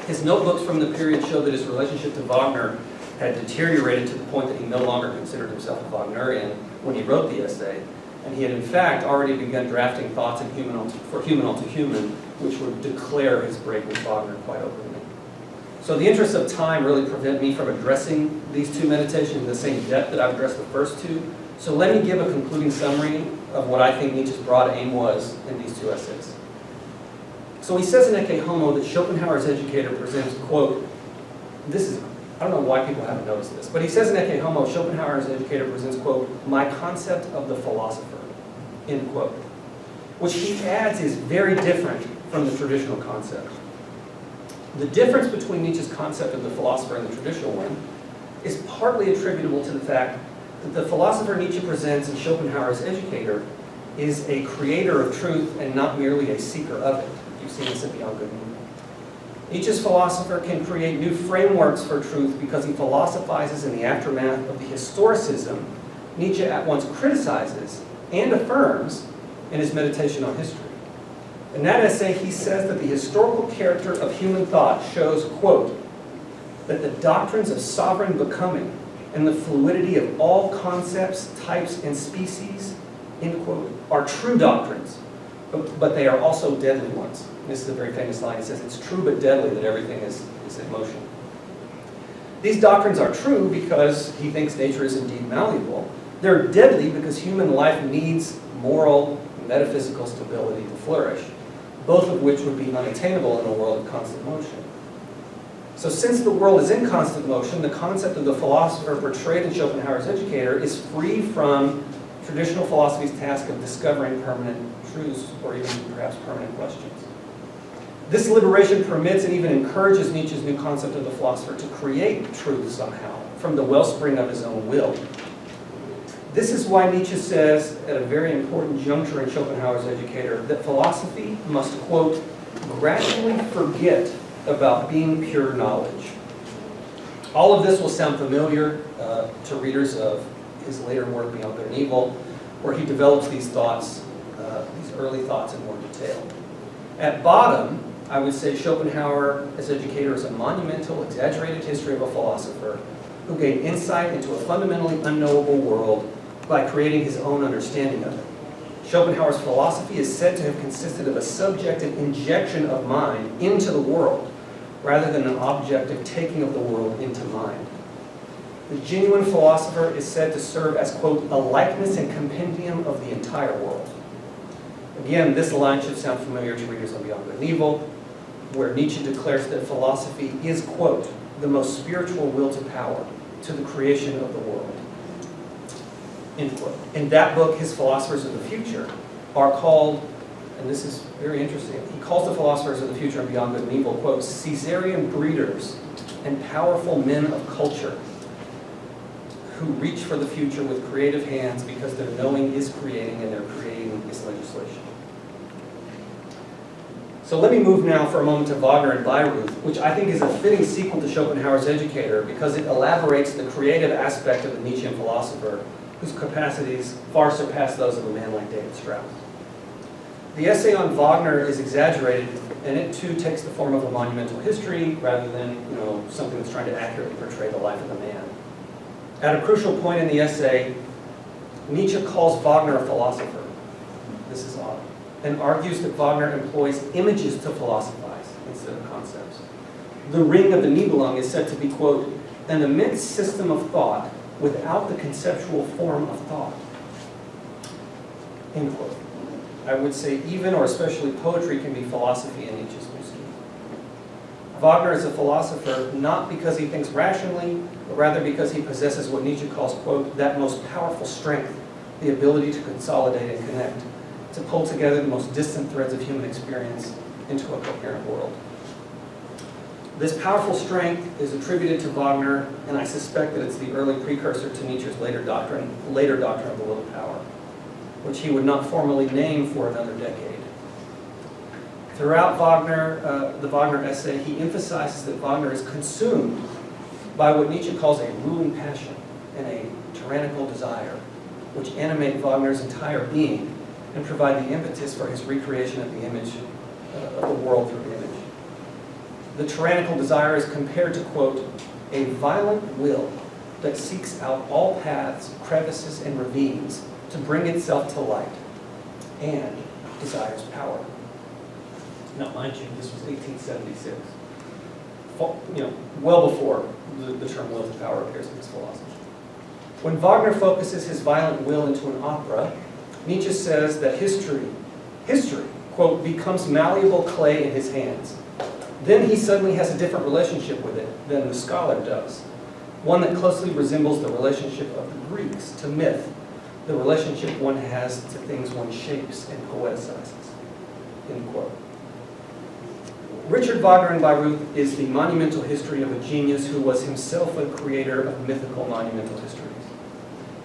His notebooks from the period show that his relationship to Wagner had deteriorated to the point that he no longer considered himself a Wagnerian when he wrote the essay, and he had in fact already begun drafting thoughts in Human to Human, which would declare his break with Wagner quite openly. So the interests of time really prevent me from addressing these two meditations in the same depth that I've addressed the first two. So let me give a concluding summary of what I think Nietzsche's broad aim was in these two essays. So he says in Ecce Homo that Schopenhauer's Educator presents, quote, I don't know why people haven't noticed this, but he says in Ecce Homo, Schopenhauer's Educator presents, quote, my concept of the philosopher, end quote, which he adds is very different from the traditional concept. The difference between Nietzsche's concept of the philosopher and the traditional one is partly attributable to the fact that the philosopher Nietzsche presents in Schopenhauer's Educator is a creator of truth and not merely a seeker of it. You've seen this in Beyond Good and Evil. Nietzsche's philosopher can create new frameworks for truth because he philosophizes in the aftermath of the historicism Nietzsche at once criticizes and affirms in his meditation on history. In that essay, he says that the historical character of human thought shows, quote, that the doctrines of sovereign becoming and the fluidity of all concepts, types, and species, end quote, are true doctrines, but they are also deadly ones. This is a very famous line. He says, it's true but deadly that everything is in motion. These doctrines are true because he thinks nature is indeed malleable. They're deadly because human life needs moral, metaphysical stability to flourish, both of which would be unattainable in a world of constant motion. So since the world is in constant motion, the concept of the philosopher portrayed in Schopenhauer's Educator is free from traditional philosophy's task of discovering permanent truths or even perhaps permanent questions. This liberation permits and even encourages Nietzsche's new concept of the philosopher to create truth somehow from the wellspring of his own will. This is why Nietzsche says at a very important juncture in Schopenhauer's Educator that philosophy must, quote, gradually forget about being pure knowledge. All of this will sound familiar to readers of his later work, Beyond Good and Evil, where he develops these thoughts, these early thoughts in more detail. At bottom, I would say Schopenhauer as Educator is a monumental, exaggerated history of a philosopher who gained insight into a fundamentally unknowable world by creating his own understanding of it. Schopenhauer's philosophy is said to have consisted of a subjective injection of mind into the world, rather than an objective taking of the world into mind. The genuine philosopher is said to serve as, quote, a likeness and compendium of the entire world. Again, this line should sound familiar to readers of Beyond Good and Evil, where Nietzsche declares that philosophy is, quote, the most spiritual will to power, to the creation of the world, end quote. In that book, his philosophers of the future are called, and this is very interesting, he calls the philosophers of the future in Beyond Good and Evil, quote, Caesarean breeders and powerful men of culture who reach for the future with creative hands because their knowing is creating and their creating is legislation. So let me move now for a moment to Wagner and Bayreuth, which I think is a fitting sequel to Schopenhauer's Educator because it elaborates the creative aspect of the Nietzschean philosopher whose capacities far surpass those of a man like David Strauss. The essay on Wagner is exaggerated, and it too takes the form of a monumental history rather than, something that's trying to accurately portray the life of the man. At a crucial point in the essay, Nietzsche calls Wagner a philosopher. This is odd. And argues that Wagner employs images to philosophize instead of concepts. The Ring of the Nibelung is said to be, quote, an immense system of thought without the conceptual form of thought, end quote. I would say even or especially poetry can be philosophy in Nietzsche's new scheme. Wagner is a philosopher not because he thinks rationally, but rather because he possesses what Nietzsche calls, quote, that most powerful strength, the ability to consolidate and connect. to pull together the most distant threads of human experience into a coherent world. This powerful strength is attributed to Wagner, and I suspect that it's the early precursor to Nietzsche's later doctrine of the will of power, which he would not formally name for another decade. Throughout Wagner, the Wagner essay, he emphasizes that Wagner is consumed by what Nietzsche calls a ruling passion and a tyrannical desire, which animate Wagner's entire being and provide the impetus for his recreation of the image of the world through image. The tyrannical desire is compared to, quote, a violent will that seeks out all paths, crevices, and ravines to bring itself to light and desires power. Now, mind you, this was 1876, well before the term will to power appears in his philosophy. When Wagner focuses his violent will into an opera, Nietzsche says that history, quote, becomes malleable clay in his hands. Then he suddenly has a different relationship with it than the scholar does, one that closely resembles the relationship of the Greeks to myth, the relationship one has to things one shapes and poeticizes, end quote. Richard Wagner in Bayreuth is the monumental history of a genius who was himself a creator of mythical monumental histories.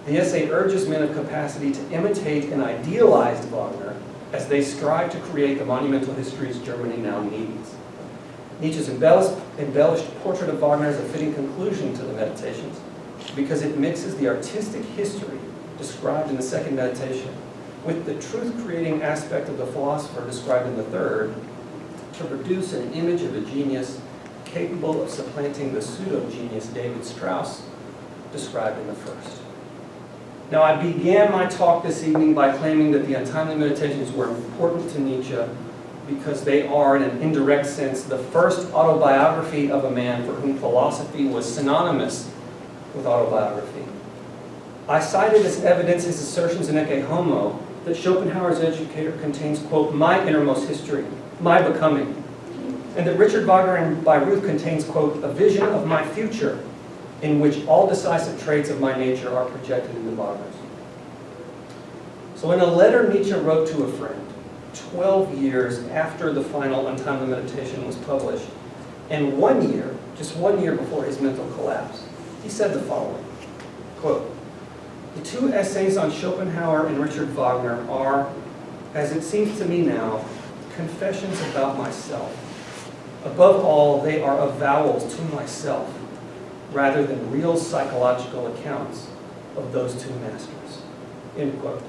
The essay urges men of capacity to imitate an idealized Wagner as they strive to create the monumental histories Germany now needs. Nietzsche's embellished portrait of Wagner is a fitting conclusion to the Meditations because it mixes the artistic history described in the second meditation with the truth-creating aspect of the philosopher described in the third to produce an image of a genius capable of supplanting the pseudo-genius David Strauss described in the first. Now, I began my talk this evening by claiming that the Untimely Meditations were important to Nietzsche because they are, in an indirect sense, the first autobiography of a man for whom philosophy was synonymous with autobiography. I cited as evidence his assertions in Ecce Homo that Schopenhauer's Educator contains, quote, my innermost history, my becoming, and that Richard Wagner in Bayreuth contains, quote, a vision of my future in which all decisive traits of my nature are projected into Wagner's. So in a letter Nietzsche wrote to a friend, 12 years after the final Untimely Meditation was published, and 1 year, just 1 year before his mental collapse, he said the following, quote, the two essays on Schopenhauer and Richard Wagner are, as it seems to me now, confessions about myself. Above all, they are avowals to myself, rather than real psychological accounts of those two masters, end quote.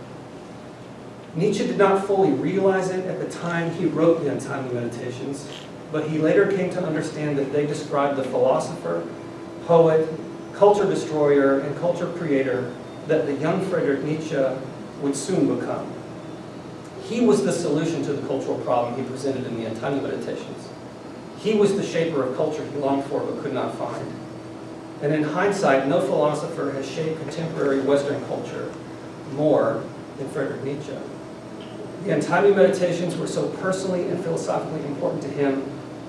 Nietzsche did not fully realize it at the time he wrote the Untimely Meditations, but he later came to understand that they described the philosopher, poet, culture destroyer, and culture creator that the young Friedrich Nietzsche would soon become. He was the solution to the cultural problem he presented in the Untimely Meditations. He was the shaper of culture he longed for but could not find. And in hindsight, no philosopher has shaped contemporary Western culture more than Friedrich Nietzsche. The Untimely Meditations were so personally and philosophically important to him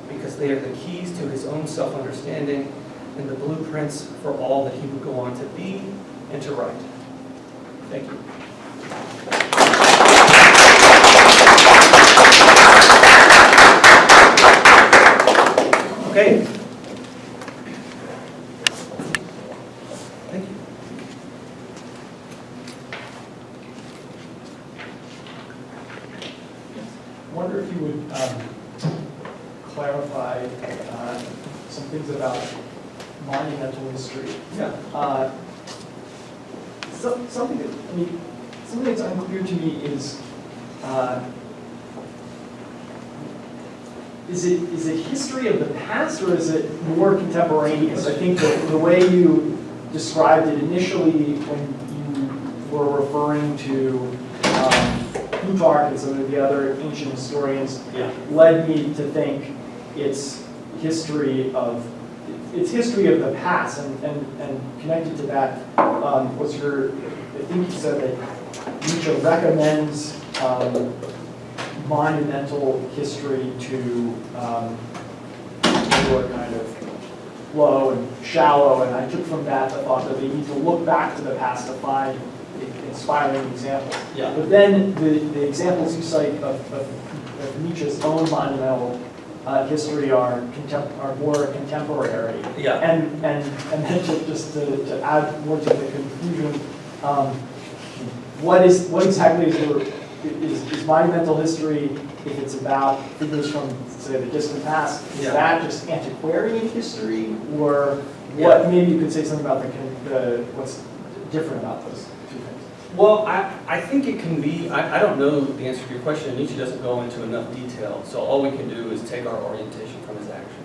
because they are the keys to his own self-understanding and the blueprints for all that he would go on to be and to write. Thank you. Okay. Thank you. I wonder if you would clarify some things about monumental history. Yeah. Something that's unclear to me is it history of the past or is it more contemporaneous? I think that the way you described it initially when you were referring to Plutarch and some of the other ancient historians led me to think it's history of the past, and connected to that was I think you said that Nietzsche recommends monumental history to more kind of low and shallow, and I took from that the thought that we need to look back to the past to find its inspiring examples. Yeah. But then the examples you cite of Nietzsche's own monumental history are more contemporary. Yeah. And then to add more to the confusion, what exactly is monumental history if it's about figures from, say, the distant past? Is that just antiquarian history, or what? Maybe you could say something about what's different about those two things. Well, I think it can be, I don't know the answer to your question. Nietzsche doesn't go into enough detail, so all we can do is take our orientation from his actions.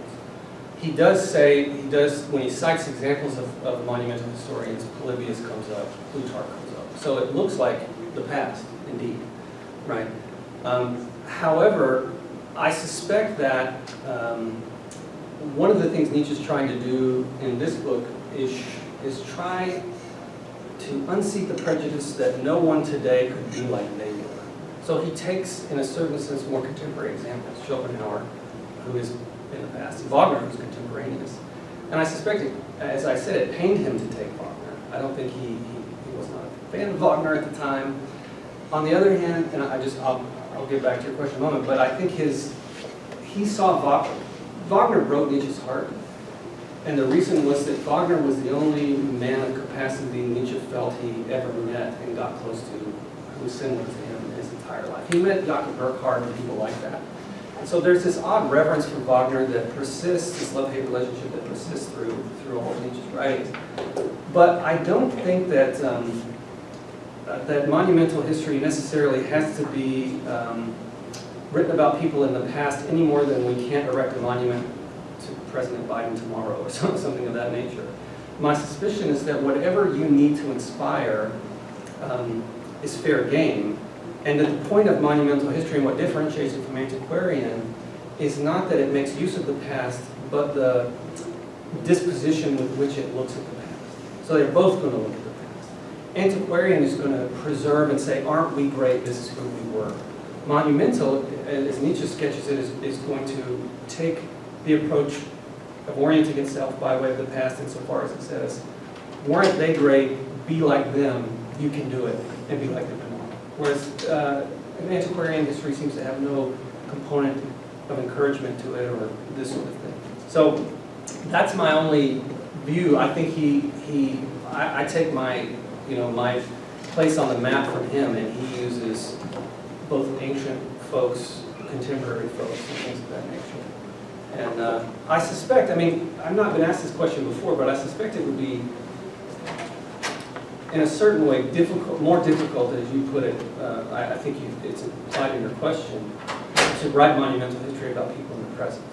He does say, when he cites examples of monumental historians, Polybius comes up, Plutarch comes up. So it looks like the past, indeed, right? However, I suspect that one of the things Nietzsche's trying to do in this book is try to unseat the prejudice that no one today could be like they were. So he takes, in a certain sense, more contemporary examples. Schopenhauer, who is in the past, Wagner, who's contemporaneous. And I suspect, as I said, it pained him to take Wagner. I don't think he was not a fan of Wagner at the time. On the other hand, and I'll get back to your question in a moment, but I think he saw Wagner broke Nietzsche's heart. And the reason was that Wagner was the only man of capacity Nietzsche felt he ever met and got close to, who was similar to him in his entire life. He met Jakob Burckhardt and people like that. And so there's this odd reverence for Wagner that persists, this love-hate relationship that persists through all of Nietzsche's writings. But I don't think that that monumental history necessarily has to be written about people in the past any more than we can't erect a monument to President Biden tomorrow or something of that nature. My suspicion is that whatever you need to inspire is fair game, and that the point of monumental history and what differentiates it from antiquarian is not that it makes use of the past, but the disposition with which it looks at the past. So they're both going to look at the past. Antiquarian is going to preserve and say, aren't we great, this is who we were. Monumental, as Nietzsche sketches it, is going to take the approach of orienting itself by way of the past insofar as it says, weren't they great, be like them, you can do it, and be like them tomorrow. Whereas an antiquarian history seems to have no component of encouragement to it or this sort of thing. So that's my only view. I think I take my place on the map from him, and he uses both ancient folks, contemporary folks, and things of that nature. And I suspect, I've not been asked this question before, but I suspect it would be, in a certain way, more difficult, as you put it, I think it's implied in your question, to write monumental history about people in the present.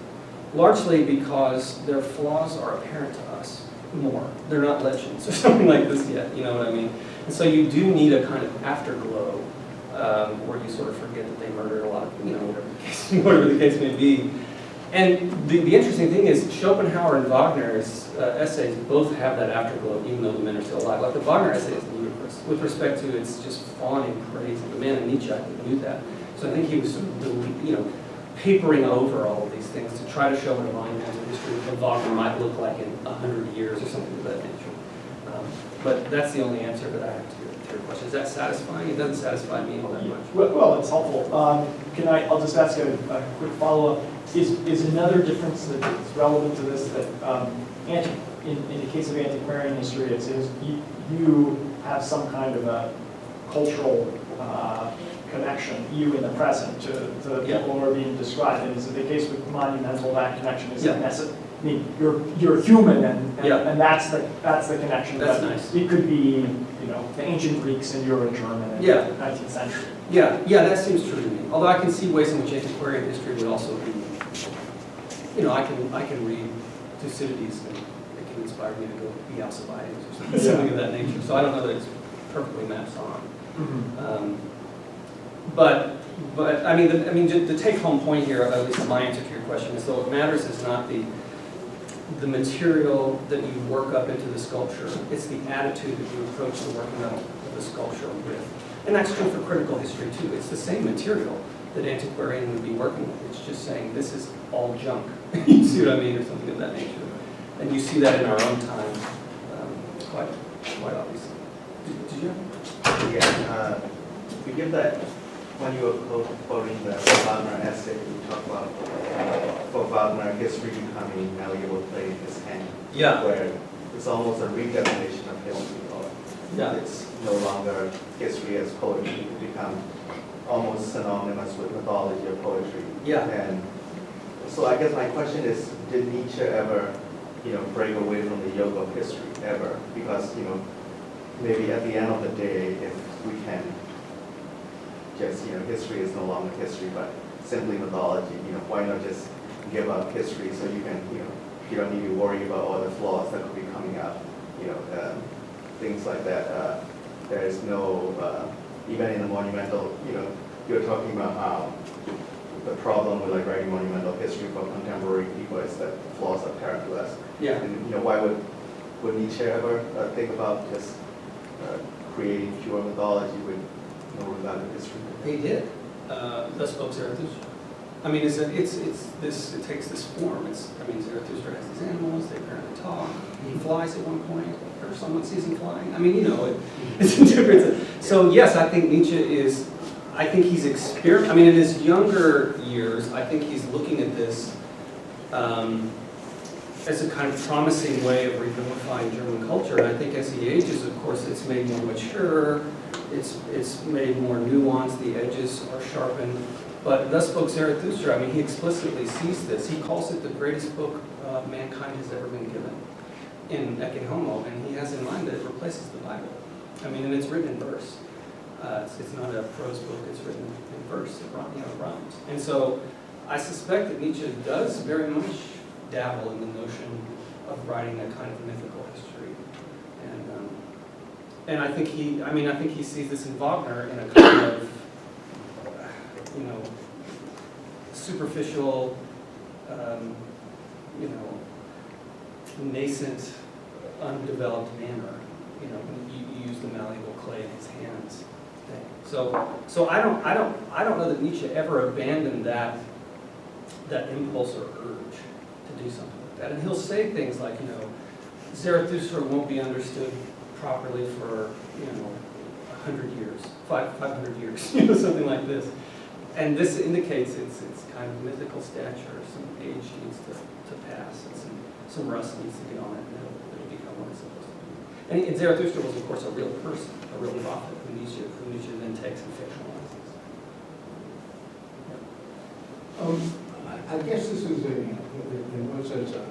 Largely because their flaws are apparent to us more. They're not legends or something like this yet, you know what I mean? And so you do need a kind of afterglow where you sort of forget that they murdered a lot of, whatever the case may be. And the interesting thing is Schopenhauer and Wagner's essays both have that afterglow, even though the men are still alive. Like the Wagner essay is ludicrous with respect to its just fawning praise of the man, and Nietzsche, I think, knew that. So I think he was sort of, papering over all of these things to try to show what a monumental history of Wagner might look like in 100 years or something of that nature. But that's the only answer that I have to your question. Is that satisfying? It doesn't satisfy me all that much. Well, it's helpful. I'll just ask a quick follow-up. Is another difference that's relevant to this that in the case of antiquarian history, it says you have some kind of a cultural connection, you in the present, to the people who are being described. And is it the case with monumental, that connection isn't necessary? You're human, and that's the connection. That's nice. It could be, the ancient Greeks and you're a German in the 19th century. Yeah, that seems true to me. Although I can see ways in which antiquarian history would also be, I can read Thucydides and it can inspire me to go be Alcibiades or something of that nature. So I don't know that it's perfectly maps on. Mm-hmm. But the take-home point here, at least my answer to your question, is that what matters is not the material that you work up into the sculpture. It's the attitude that you approach the working up of the sculpture with. And that's true for critical history too. It's the same material that antiquarian would be working with. It's just saying this is all junk. You see what I mean, or something of that nature. And you see that in our own time, quite obviously. Did you have? Yeah, we give that, when you were quoting the Wagner essay, we talk about for Wagner, history becoming malleable clay in his hand. Yeah. Where it's almost a redefinition of history, or Yeah. it's no longer history as poetry, it become almost synonymous with mythology or poetry. Yeah. And so I guess my question is, did Nietzsche ever, break away from the yoke of history, ever? Because, maybe at the end of the day, if we can just, history is no longer history, but simply mythology, why not just give up history so you can, you don't need to worry about all the flaws that could be coming up, things like that. There is no, even in the monumental, you're talking about how the problem with like writing monumental history for contemporary people is that the flaws are apparent to us. Yeah. And why would Nietzsche ever think about just creating pure mythology with no regard to history? He did. Thus spoke Zarathustra. I mean, it takes this form. Zarathustra has these animals, they apparently talk. He flies at one point, or someone sees him flying. I mean, it's a difference. So yes, I think Nietzsche is, in his younger years, I think he's looking at this as a kind of promising way of revivifying German culture. And I think as he ages, of course, it's made more mature, it's made more nuanced, the edges are sharpened. But Thus Spoke Zarathustra, he explicitly sees this. He calls it the greatest book mankind has ever been given in Ecce Homo, and he has in mind that it replaces the Bible. And it's written in verse. It's not a prose book, it's written in verse, it rhymes. And so I suspect that Nietzsche does very much dabble in the notion of writing a kind of mythical history. And I think he sees this in Wagner in a kind of, superficial, nascent, undeveloped manner. You use the malleable clay in his hands thing. So I don't know that Nietzsche ever abandoned that impulse or urge to do something like that. And he'll say things like, Zarathustra won't be understood properly for 100 years, 500 years, something like this. And this indicates it's kind of mythical stature. Some age needs to pass, and some rust needs to get on it, and it'll become what it's supposed to be. And Zarathustra was, of course, a real person, a real prophet, who Nietzsche then takes and fictionalizes. I guess this is in one sense, a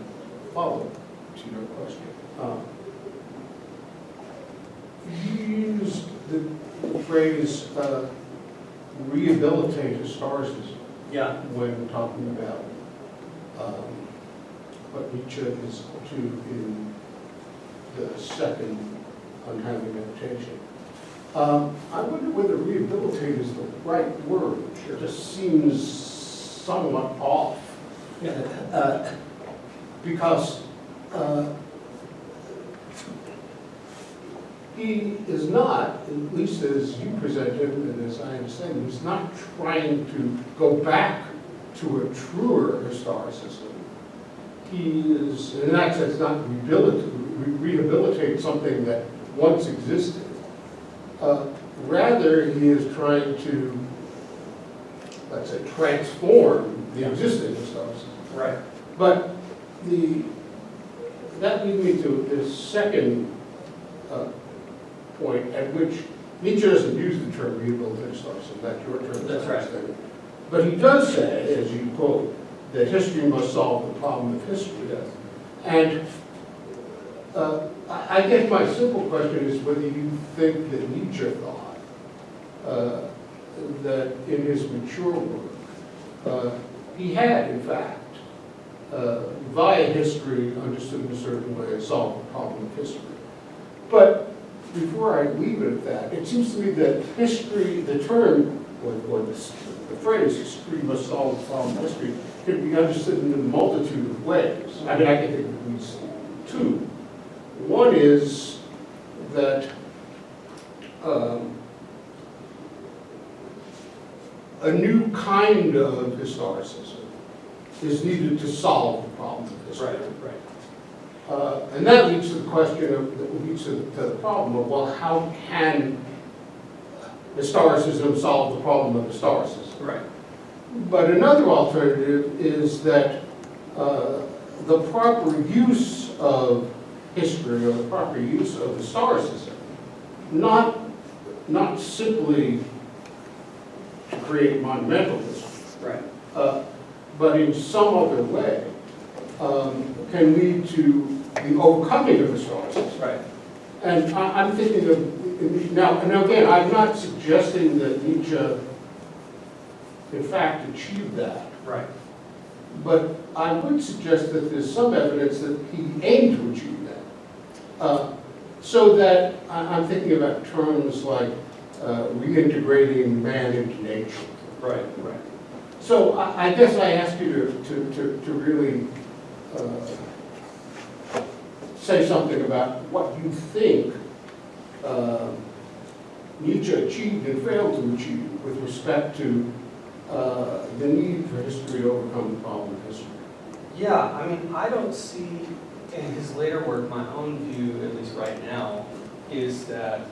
follow-up to your question. You used the phrase rehabilitate historicism when talking about what Nietzsche is to in the second unhappy meditation. I wonder whether rehabilitate is the right word. It just seems somewhat off. Because he is not, at least as you present him and as I understand, he's not trying to go back to a truer historicism. He is, in that sense, not rehabilitate something that once existed. Rather, he is trying to, let's say, transform the existing historicism. Right. But that leads me to this second point at which Nietzsche doesn't use the term rehabilitative historicism, that's your term. That's right. But he does say, as you quote, that history must solve the problem of history. Yes. And I guess my simple question is whether you think that Nietzsche thought that in his mature work, he had, in fact, via history, understood in a certain way, solved the problem of history. But before I leave it at that, it seems to me that history, the term, or the phrase, history must solve the problem of history, can be understood in a multitude of ways. I can think of at least two. One is that a new kind of historicism is needed to solve the problem of history. Right. And that leads to the question of, that leads to the problem of, well, how can historicism solved the problem of historicism. Right. But another alternative is that the proper use of history or the proper use of historicism, not simply to create monumentalism, Right. but in some other way, can lead to the overcoming of historicism. Right. And I'm thinking of, now again, I'm not suggesting that Nietzsche, in fact, achieved that. Right. But I would suggest that there's some evidence that he aimed to achieve that. So that I'm thinking about terms like reintegrating man into nature. Right. Right. So I guess I ask you to really say something about what you think Nietzsche achieved and failed to achieve with respect to the need for history to overcome the problem of history. Yeah, I mean, I don't see in his later work, my own view, at least right now, is that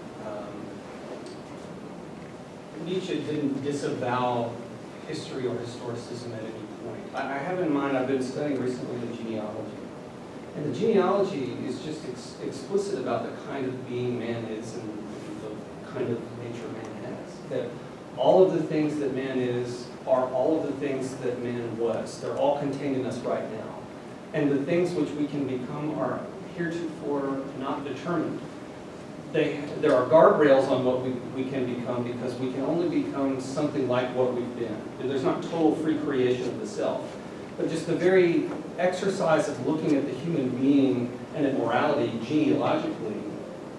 Nietzsche didn't disavow history or historicism at any point. I have in mind, I've been studying recently the genealogy. And the genealogy is just explicit about the kind of being man is and the kind of nature man has. That all of the things that man is are all of the things that man was. They're all contained in us right now. And the things which we can become are heretofore not determined. There are guardrails on what we can become because we can only become something like what we've been. There's not total free creation of the self. But just the very exercise of looking at the human being and at morality genealogically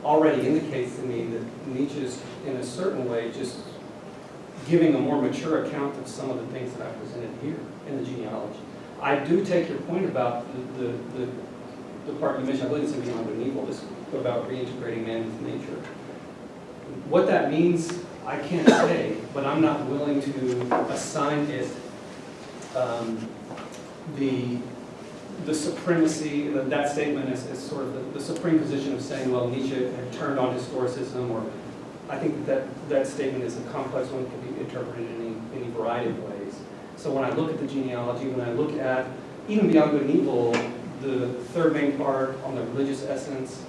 already indicates to me that Nietzsche is, in a certain way, just giving a more mature account of some of the things that I presented here in the genealogy. I do take your point about the part you mentioned, I believe it's in Beyond Good and Evil, this about reintegrating man into nature. What that means, I can't say, but I'm not willing to assign it the supremacy, that statement is sort of the supreme position of saying, well, Nietzsche had turned on historicism, or I think that statement is a complex one that can be interpreted in any variety of ways. So when I look at the genealogy, when I look at, even Beyond Good and Evil, the third main part on the religious essence,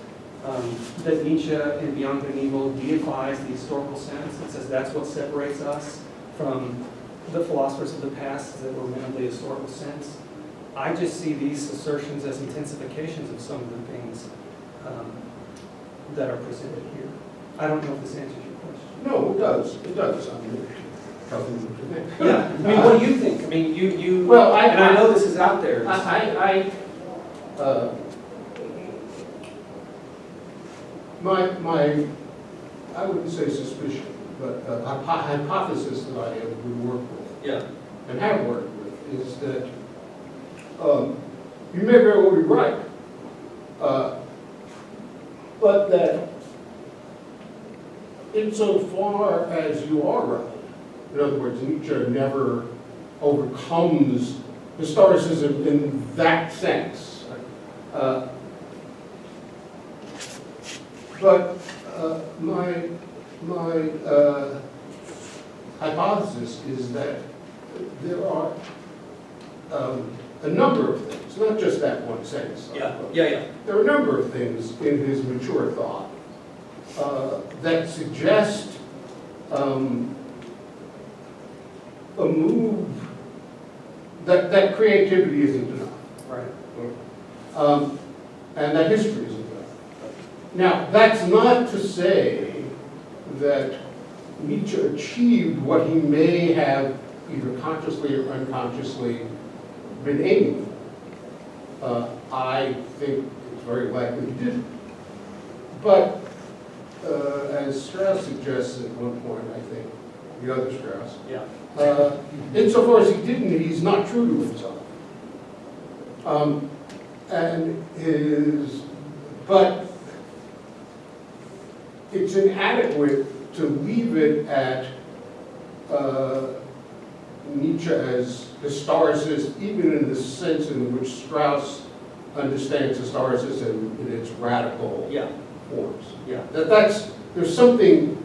that Nietzsche in Beyond Good and Evil deifies the historical sense. It says that's what separates us from the philosophers of the past that were men of the historical sense. I just see these assertions as intensifications of some of the things that are presented here. I don't know if this answers your question. No, it does. It does. I mean, tell me what you think. Yeah. I mean, what do you think? I mean, you. Well, and I know this is out there. I wouldn't say suspicion, but a hypothesis that I would work with, Yeah. and have worked with, is that you may very well be right, but that insofar as you are right, in other words, Nietzsche never overcomes historicism in that sense. But my hypothesis is that there are a number of things, not just that one sense. Yeah. There are a number of things in his mature thought that suggest a move that creativity isn't enough. Right. And that history isn't enough. Now, that's not to say that Nietzsche achieved what he may have either consciously or unconsciously been aiming for. I think it's very likely he didn't. But as Strauss suggests at one point, I think, the other Strauss, Yeah. insofar as he didn't, he's not true to himself. But it's inadequate to leave it at Nietzsche as historicist, even in the sense in which Strauss understands historicism in its radical Yeah. forms. Yeah. There's something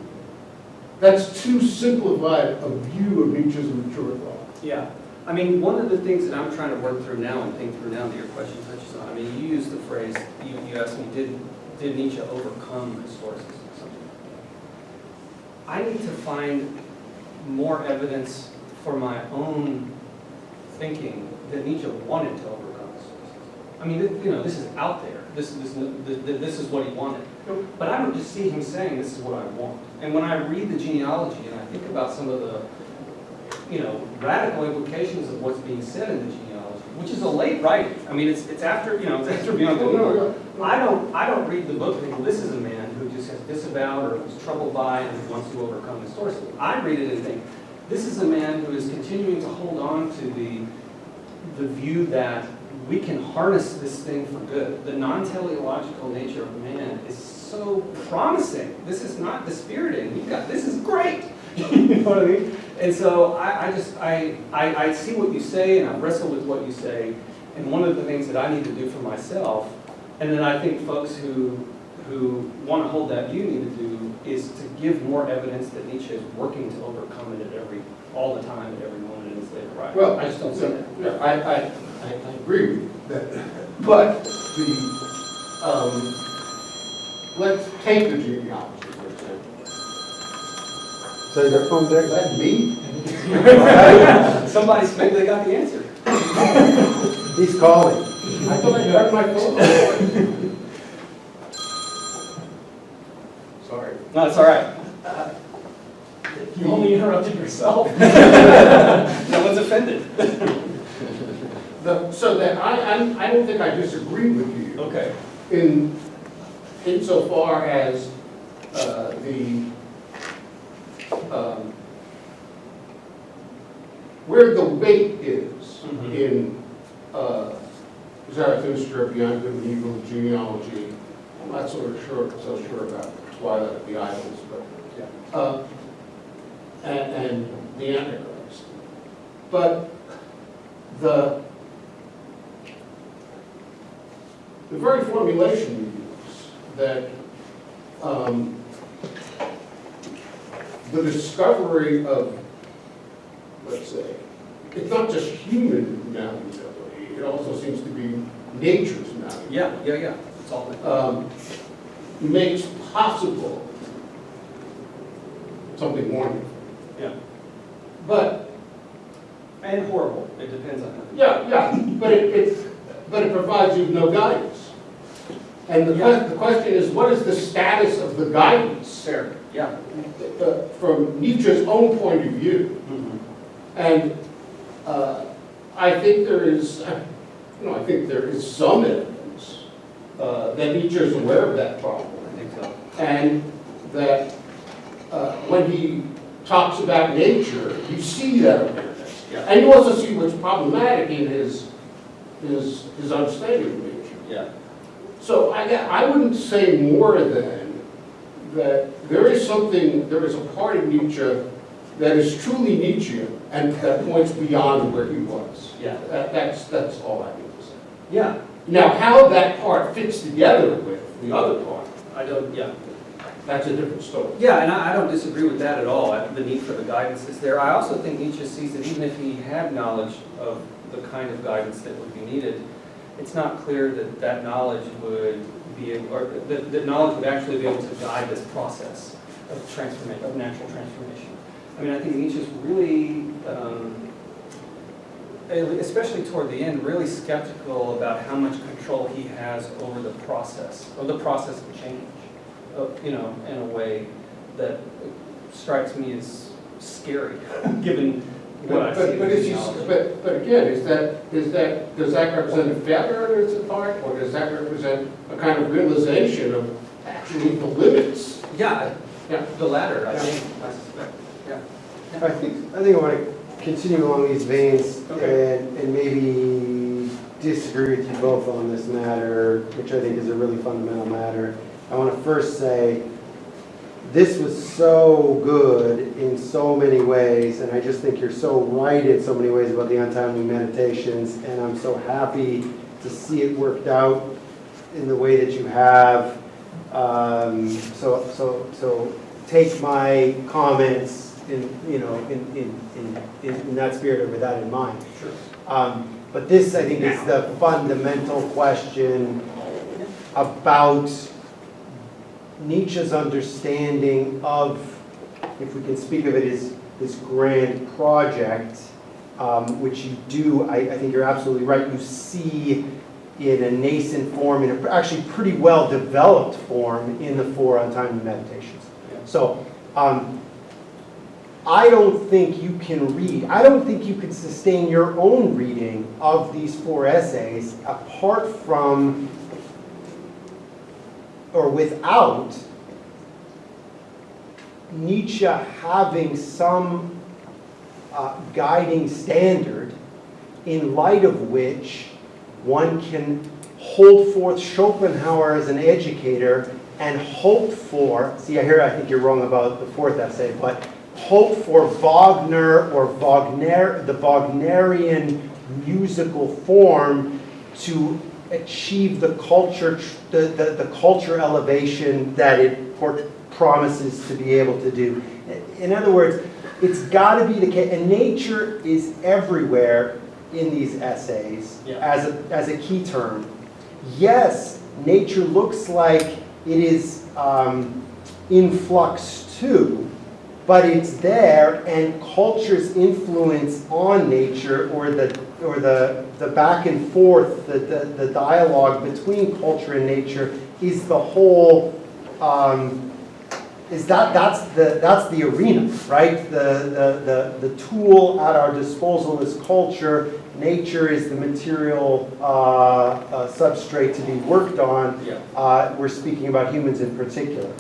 that's too simplified a view of Nietzsche's mature thought. Yeah. I mean, one of the things that I'm trying to work through now and think through now that your question touches on, I mean, you used the phrase, you asked me, did Nietzsche overcome historicism or something? I need to find more evidence for my own thinking that Nietzsche wanted to overcome historicism. I mean, you know, this is out there. This is what he wanted. But I don't just see him saying, this is what I want. And when I read the genealogy and I think about some of the, you know, radical implications of what's being said in the genealogy, which is a late writing. I mean, it's after, you know, it's after Beyond the War. I don't read the book and think, well, this is a man who just has disavowed or was troubled by and wants to overcome historicism. I read it and think, this is a man who is continuing to hold on to the view that we can harness this thing for good. The non-teleological nature of man is so promising. This is not dispiriting. This is great. You know what I mean? And so I see what you say, and I wrestle with what you say. And one of the things that I need to do for myself, and then I think folks who want to hold that view need to do, is to give more evidence that Nietzsche is working to overcome it all the time, at every moment in his later writing. Well, I just don't see that. Yeah, I agree with that. But let's take the genealogy, for example. So your phone Is deck? that me? Maybe they got the answer. He's calling. I thought I grabbed my phone. Sorry. No, it's all right. You only interrupted yourself. No one's offended. So that I don't think I disagree with you Okay. insofar as where the weight is in Zarathustra, Beyond Good and Evil, genealogy. I'm not so sure about Twilight of the Idols, but and the Antichrist. But the very formulation you use, that the discovery of, let's say, it's not just human malleability, it also seems to be nature's malleability. Yeah. It's all that. Makes possible something wonderful. Yeah. But, And horrible. It depends on how. yeah, but it provides you no guidance. And the question is, what is the status of the guidance? Fair. Yeah. From Nietzsche's own point of view. And I think there is some evidence that Nietzsche is aware of that problem. I think so. And that when he talks about nature, you see that awareness. Yeah. And you also see what's problematic in his understanding of nature. Yeah. So I wouldn't say more than that there is a part of Nietzsche that is truly Nietzschean and that points beyond where he was. Yeah. That's all I need to say. Yeah. Now, how that part fits together with the other part, Yeah. that's a different story. Yeah, and I don't disagree with that at all. The need for the guidance is there. I also think Nietzsche sees that even if he had knowledge of the kind of guidance that would be needed, it's not clear that that knowledge would be able, or that knowledge would actually be able to guide this process of transformation, of natural transformation. I mean, I think Nietzsche's really, especially toward the end, really skeptical about how much control he has over the process of change, in a way that strikes me as scary, given what I see. But again, does that represent a failure on his part, or does that represent a kind of realization of actually the limits? Yeah, Yeah. the latter, I suspect. Yeah. I think I want to continue along these veins and maybe disagree with you both on this matter, which I think is a really fundamental matter. I want to first say this was so good in so many ways, and I just think you're so right in so many ways about the untimely meditations, and I'm so happy to see it worked out in the way that you have. So take my comments in, you know, in that spirit or with that in mind. Sure. But this, I think, is the fundamental question about Nietzsche's understanding of, if we can speak of it as this grand project, which you do, I think you're absolutely right, you see in a nascent form, in a actually pretty well developed form in the 4 untimely meditations. Yeah. So, I don't think you can read, I don't think you can sustain your own reading of these 4 essays apart from or without Nietzsche having some guiding standard in light of which one can hold forth Schopenhauer as an educator and hope for, see, I think you're wrong about the 4th essay, but hope for Wagner or the Wagnerian musical form to achieve the culture, the culture elevation that it promises to be able to do. In other words, it's got to be the case, and nature is everywhere in these essays as a key term. Yes, nature looks like it is in flux too, but it's there, and culture's influence on nature, or the back and forth, the dialogue between culture and nature, is the whole. That's the arena, right? The tool at our disposal is culture. Nature is the material substrate to be worked on. Yeah. We're speaking about humans in particular.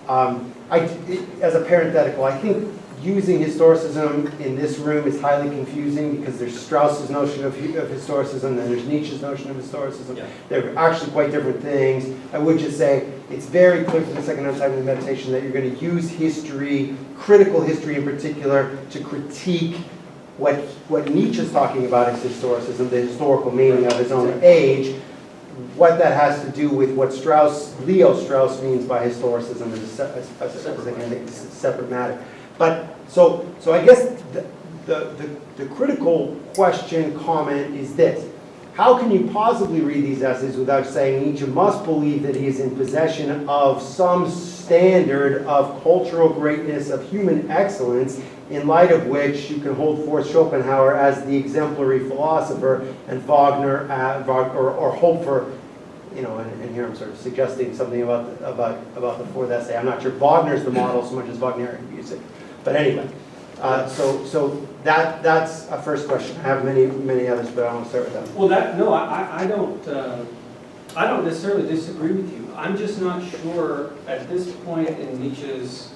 As a parenthetical, I think using historicism in this room is highly confusing because there's Strauss's notion of historicism, and there's Nietzsche's notion of historicism. Yeah. They're actually quite different things. I would just say it's very clear from the second untimely meditation that you're going to use history, critical history in particular, to critique what Nietzsche's talking about as historicism, the historical meaning of his own age. What that has to do with what Leo Strauss means by historicism is a separate matter. But so I guess the critical question, comment is this: how can you possibly read these essays without saying Nietzsche must believe that he is in possession of some standard of cultural greatness, of human excellence, in light of which you can hold forth Schopenhauer as the exemplary philosopher and Wagner, or hope for, you know, and here I'm sort of suggesting something about the 4th essay. I'm not sure Wagner's the model so much as Wagnerian music. But anyway, so that's a first question. I have many others, but I want to start with that. Well, I don't necessarily disagree with you. I'm just not sure at this point in Nietzsche's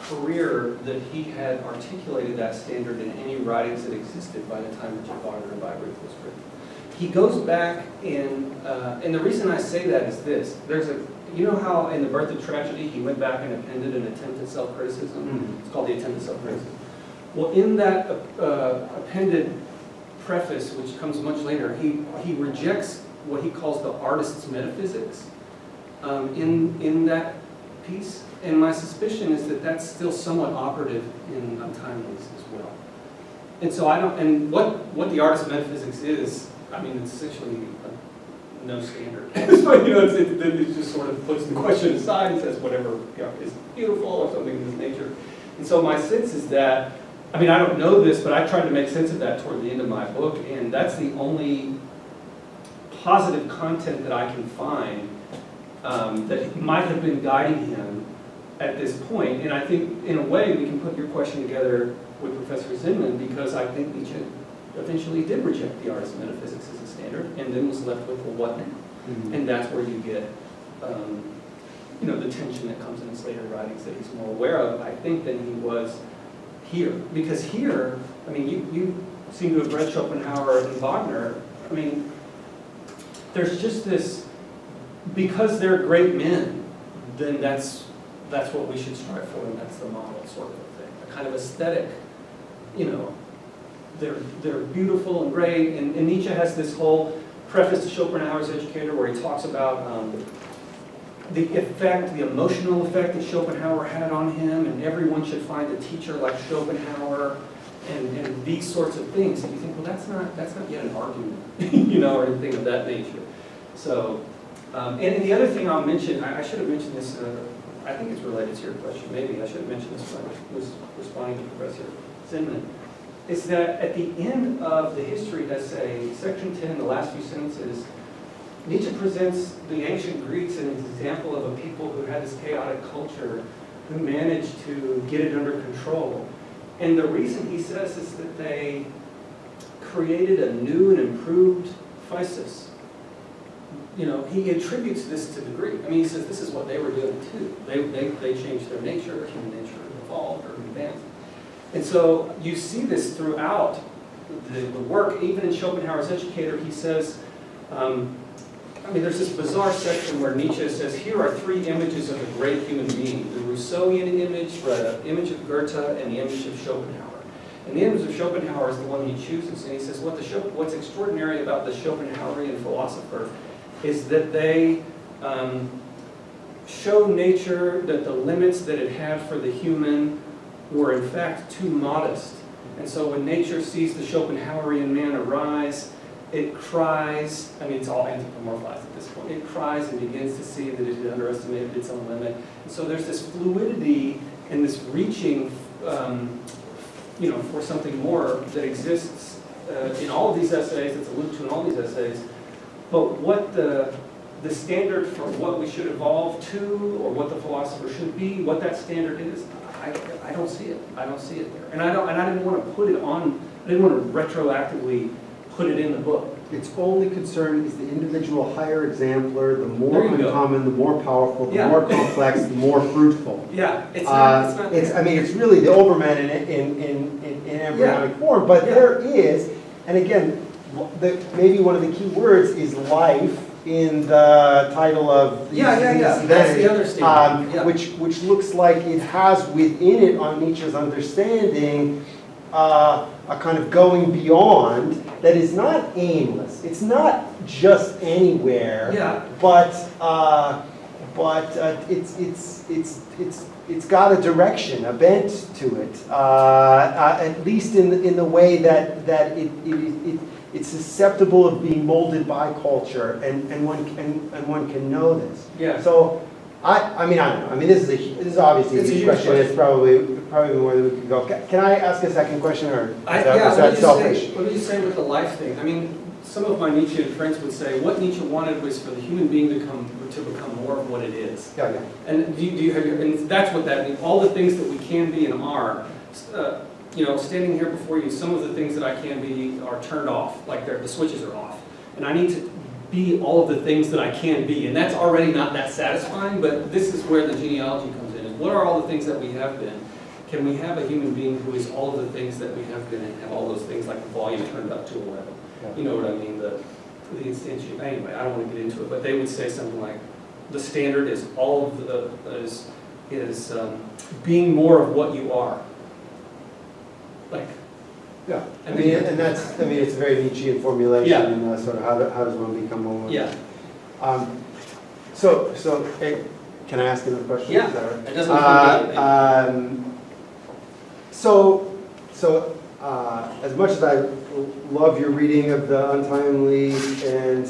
career that he had articulated that standard in any writings that existed by the time Richard Wagner and Bayreuth was written. He goes back and the reason I say that is this: you know how in The Birth of Tragedy he went back and appended an attempt at self-criticism? Mm-hmm. It's called The Attempt at Self-Criticism. Well, in that appended preface, which comes much later, he rejects what he calls the artist's metaphysics in that piece. And my suspicion is that that's still somewhat operative in Untimelies as well. And so and what the artist's metaphysics is, I mean, it's essentially no standard. So, you know, it just sort of puts the question aside and says whatever, you know, is beautiful or something of this nature. And so my sense is that, I mean, I don't know this, but I tried to make sense of that toward the end of my book, and that's the only positive content that I can find that might have been guiding him at this point. And I think, in a way, we can put your question together with Professor Zinman, because I think Nietzsche eventually did reject the artist's metaphysics as a standard, and then was left with, well, what now? Mm-hmm. And that's where you get, you know, the tension that comes in his later writings that he's more aware of, I think, than he was here. Because here, I mean, you seem to have read Schopenhauer and Wagner. I mean, there's just this, because they're great men, then that's what we should strive for, and that's the model sort of thing. A kind of aesthetic, you know, they're beautiful and great, and Nietzsche has this whole preface to Schopenhauer's Educator where he talks about the effect, the emotional effect that Schopenhauer had on him, and everyone should find a teacher like Schopenhauer, and these sorts of things. And you think, well, that's not yet an argument, you know, or anything of that nature. So, and the other thing I'll mention, I should have mentioned this, I think it's related to your question, maybe I should have mentioned this when I was responding to Professor Zinman, is that at the end of the history essay, section 10, the last few sentences, Nietzsche presents the ancient Greeks as an example of a people who had this chaotic culture, who managed to get it under control. And the reason he says is that they created a new and improved physis. You know, he attributes this to the Greek. I mean, he says this is what they were doing too. They changed their nature, human nature evolved or advanced. And so you see this throughout the work. Even in Schopenhauer's Educator, he says, I mean, there's this bizarre section where Nietzsche says, here are three images of a great human being. The Rousseauian image, the image of Goethe, and the image of Schopenhauer. And the image of Schopenhauer is the one he chooses. And he says, what's extraordinary about the Schopenhauerian philosopher is that they show nature that the limits that it had for the human were in fact too modest. And so when nature sees the Schopenhauerian man arise, it cries, I mean, it's all anthropomorphized at this point. It cries and begins to see that it had underestimated its own limit. And so there's this fluidity and this reaching, you know, for something more that exists in all of these essays, that's alluded to in all these essays. But what the standard for what we should evolve to, or what the philosopher should be, what that standard is, I don't see it. I don't see it there. And I didn't want to put it on, I didn't want to retroactively put it in the book. Its only concern is the individual higher exemplar, the more There you go. uncommon, the more powerful, the Yeah. more complex, the more fruitful. Yeah, it's not I mean, it's really the Oberman in embryonic form, but Yeah. there is, and again, maybe one of the key words is life in the title of these That's events, the other statement. Yeah. which looks like it has within it, on Nietzsche's understanding, a kind of going beyond that is not aimless. It's not just anywhere, Yeah. but it's got a direction, a bent to it, at least in the way that it's susceptible of being molded by culture, and one can know this. Yeah. So I mean, I don't know. I mean, this is obviously It's a a huge huge question. It's probably more than we could go. Can I ask a second question, or is that selfish? Let me just say with the life thing. I mean, some of my Nietzschean friends would say what Nietzsche wanted was for the human being to become more of what it is. Yeah. And do you have and that's what that means. All the things that we can be and are. You know, standing here before you, some of the things that I can be are turned off, like the switches are off, and I need to be all of the things that I can be, and that's already not that satisfying. But this is where the genealogy comes in. Is what are all the things that we have been? Can we have a human being who is all of the things that we have been, and have all those things like the volume turned up to 11? Yeah. You know what I mean? The instantiation. Anyway, I don't want to get into it, but they would say something like, the standard is all of the is being more of what you are. Like, Yeah. I And mean, then- and that's, I mean, it's a very Nietzschean formulation, Yeah. and sort of how does one become one? yeah, So, hey, can I ask another question? Yeah. Is that all right? it doesn't affect anything. As much as I love your reading of the Untimely, and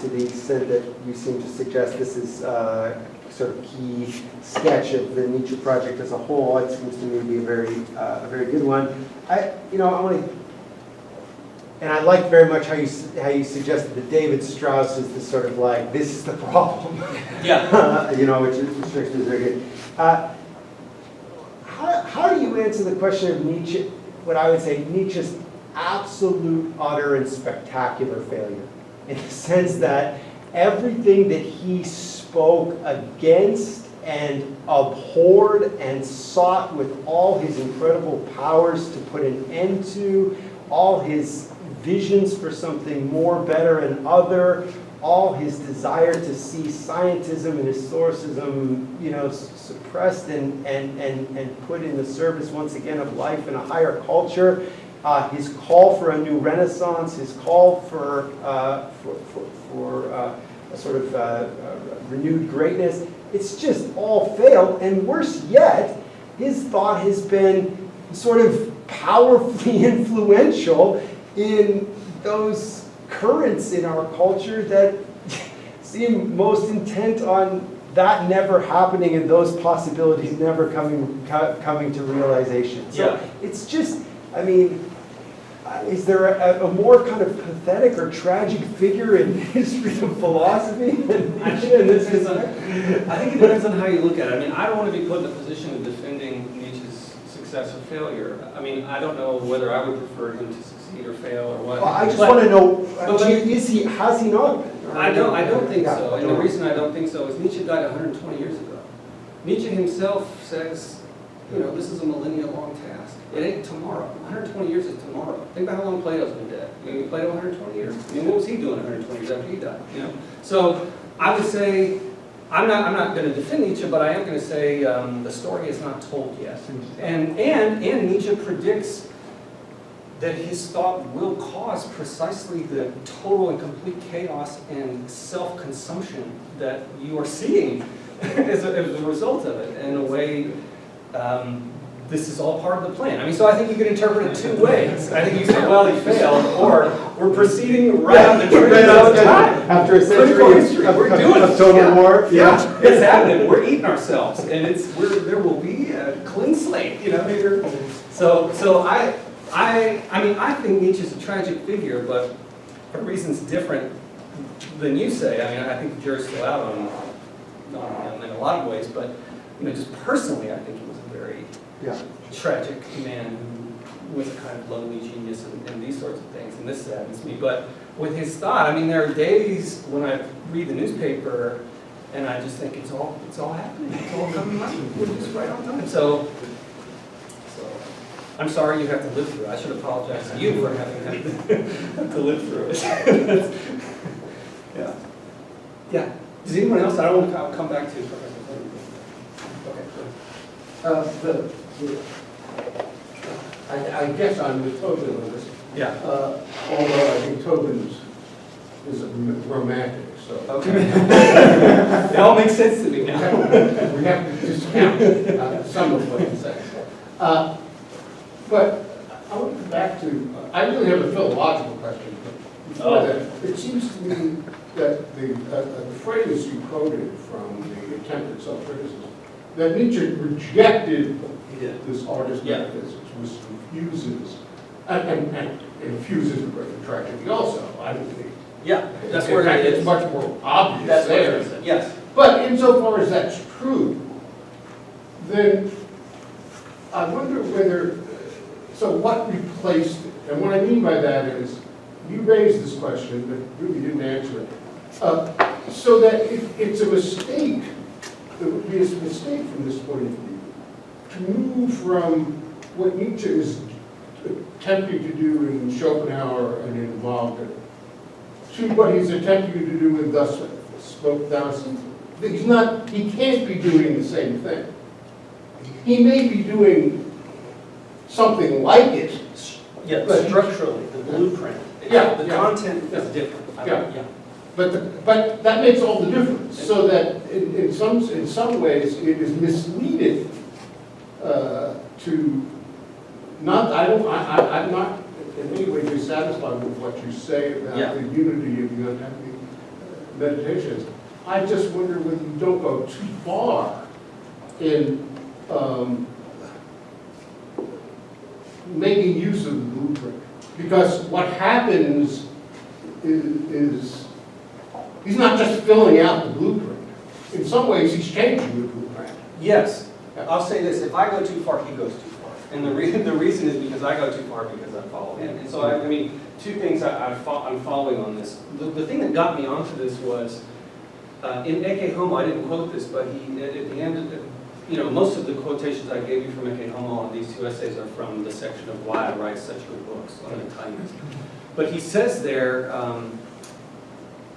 to the extent that you seem to suggest this is sort of key sketch of the Nietzsche project as a whole, it seems to me to be a very good one. I want to, and I like very much how you suggested that David Strauss is this sort of like, this is the problem. Yeah. Which strikes me as very good. How do you answer the question of Nietzsche, what I would say Nietzsche's absolute, utter, and spectacular failure? In the sense that everything that he spoke against and abhorred and sought with all his incredible powers to put an end to, all his visions for something more, better, and other, all his desire to see scientism and historicism, suppressed and put in the service once again of life in a higher culture, his call for a new renaissance, his call for a sort of renewed greatness. It's just all failed, and worse yet, his thought has been sort of powerfully influential in those currents in our culture that seem most intent on that never happening and those possibilities never coming to realization. So it's just, I mean, is there a more kind of pathetic or tragic figure in history of philosophy than Nietzsche in this respect? I think it depends on how you look at it. I mean, I don't want to be put in a position of defending Nietzsche's success or failure. I mean, I don't know whether I would prefer him to succeed or fail or what. Well, I just want to know, has he not been? I don't think Yeah, so. And the reason I don't think so is Nietzsche died 120 years ago. Nietzsche himself says, you know, this is a millennia-long task. It ain't tomorrow. 120 years is tomorrow. Think about how long Plato's been dead. I mean, Plato 120 years. I mean, what was he doing 120 years after he died? You know. So I would say I'm not going to defend Nietzsche, but I am going to say the story is not told yet. And Nietzsche predicts that his thought will cause precisely the total and complete chaos and self-consumption that you are seeing as a result of it. In a way, this is all part of the plan. I mean, so I think you could interpret it two ways. I think you say, well, he failed, or we're proceeding right on the train of time. After a century of total war. Yeah, it's happening. We're eating ourselves, and there will be a clean slate. You know, so I think Nietzsche's a tragic figure, but for reasons different than you say. I mean, I think the jury's still out on him in a lot of ways, but you know, just personally, I think he was a very tragic man who was a kind of lonely genius and these sorts of things, and this saddens me. But with his thought, I mean, there are days when I read the newspaper and I just think it's all happening, it's all coming up, we're just right on time. So I'm sorry you have to live through it. I should apologize to you for having to live through it. Yeah. Does anyone else? I don't want to. I'll come back to you. Okay. I guess I'm with Tobin on this. Yeah. Although I think Tobin is a romantic, so. Okay. It all makes sense to me now. We have to discount some of what he says. But I want to go back to, I really have a philological question. But before that, it seems to me that the phrase you quoted from the attempt at self-criticism, that Nietzsche rejected this artist metaphysics, which infuses, and infuses the great tragedy also, I believe. Yeah, that's where it is. It's much more obvious that's there. Yes. But insofar as that's true, then I wonder whether, so what replaced it? And what I mean by that is, you raised this question, but really didn't answer it. So that it's a mistake, it would be a mistake from this point of view, to move from what Nietzsche is attempting to do in Schopenhauer and in Wagner, to what he's attempting to do with Thus Spoke Thou. He can't be doing the same thing. He may be doing something like it. Yeah, but structurally, the blueprint. The content is different. But that makes all the difference. So that in some ways it is misleading to not. I'm not in any way dissatisfied with what you say about the unity of the unhappy meditations. I just wonder whether you don't go too far in making use of the blueprint. Because what happens is he's not just filling out the blueprint. In some ways, he's changing the blueprint. Yes. I'll say this, if I go too far, he goes too far. And the reason is because I go too far because I follow him. And so, I mean, two things I'm following on this. The thing that got me onto this was, in Ecce Homo, I didn't quote this, but he, at the end of the, you know, most of the quotations I gave you from Ecce Homo on these two essays are from the section of why I write such good books. I'm going to tell you this. But he says there,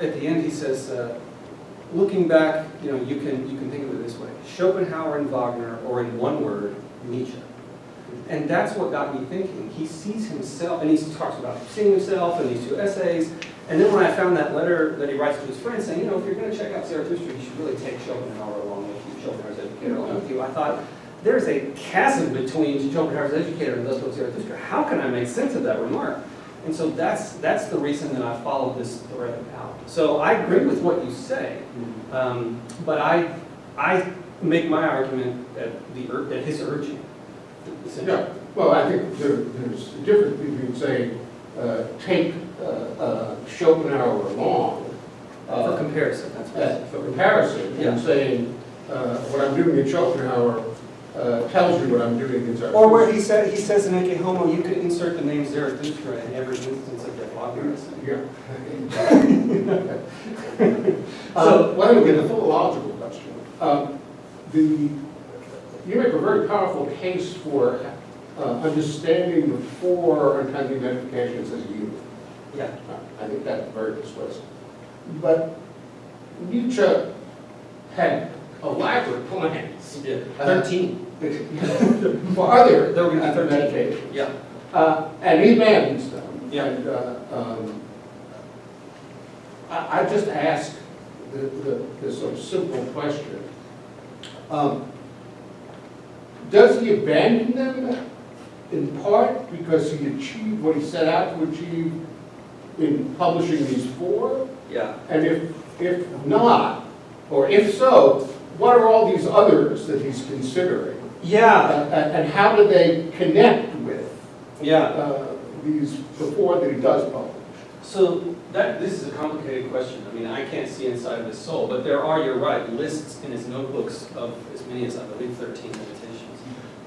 at the end he says, looking back, you know, you can think of it this way. Schopenhauer and Wagner, or in one word, Nietzsche. And that's what got me thinking. He sees himself, and he talks about seeing himself in these two essays, And then when I found that letter that he writes to his friend saying, if you're going to check out Zarathustra, you should really take Schopenhauer along with you, Schopenhauer's Educator along with you. I thought, there's a chasm between Schopenhauer's Educator and those of Zarathustra. How can I make sense of that remark? And so that's the reason that I followed this thread out. So I agree with what you say, but I make my argument at his urging. Yeah, well, I think there's a difference between saying, take Schopenhauer along. For comparison, that's what For comparison, Yeah. and saying, what I'm doing in Schopenhauer tells you what I'm doing in Zarathustra. Or where he says in Ecce Homo, you could insert the name Zarathustra in every instance of your Wagner essay. Yeah. Well, anyway, the philological question. You make a very powerful case for understanding the four untimely identifications as you. Yeah. I think that's very persuasive. But Nietzsche had elaborate plans. Yeah. 13. For other There were going to be 13. meditations. Yeah. And he abandons them. Yeah. And I just ask the sort of simple question. Does he abandon them in part because he achieved what he set out to achieve in publishing these four? Yeah. And if not, or if so, what are all these others that he's considering? Yeah. And how do they connect with Yeah. these, the four that he does publish? So this is a complicated question. I mean, I can't see inside of his soul, but there are, you're right, lists in his notebooks of as many as, I believe, 13 meditations.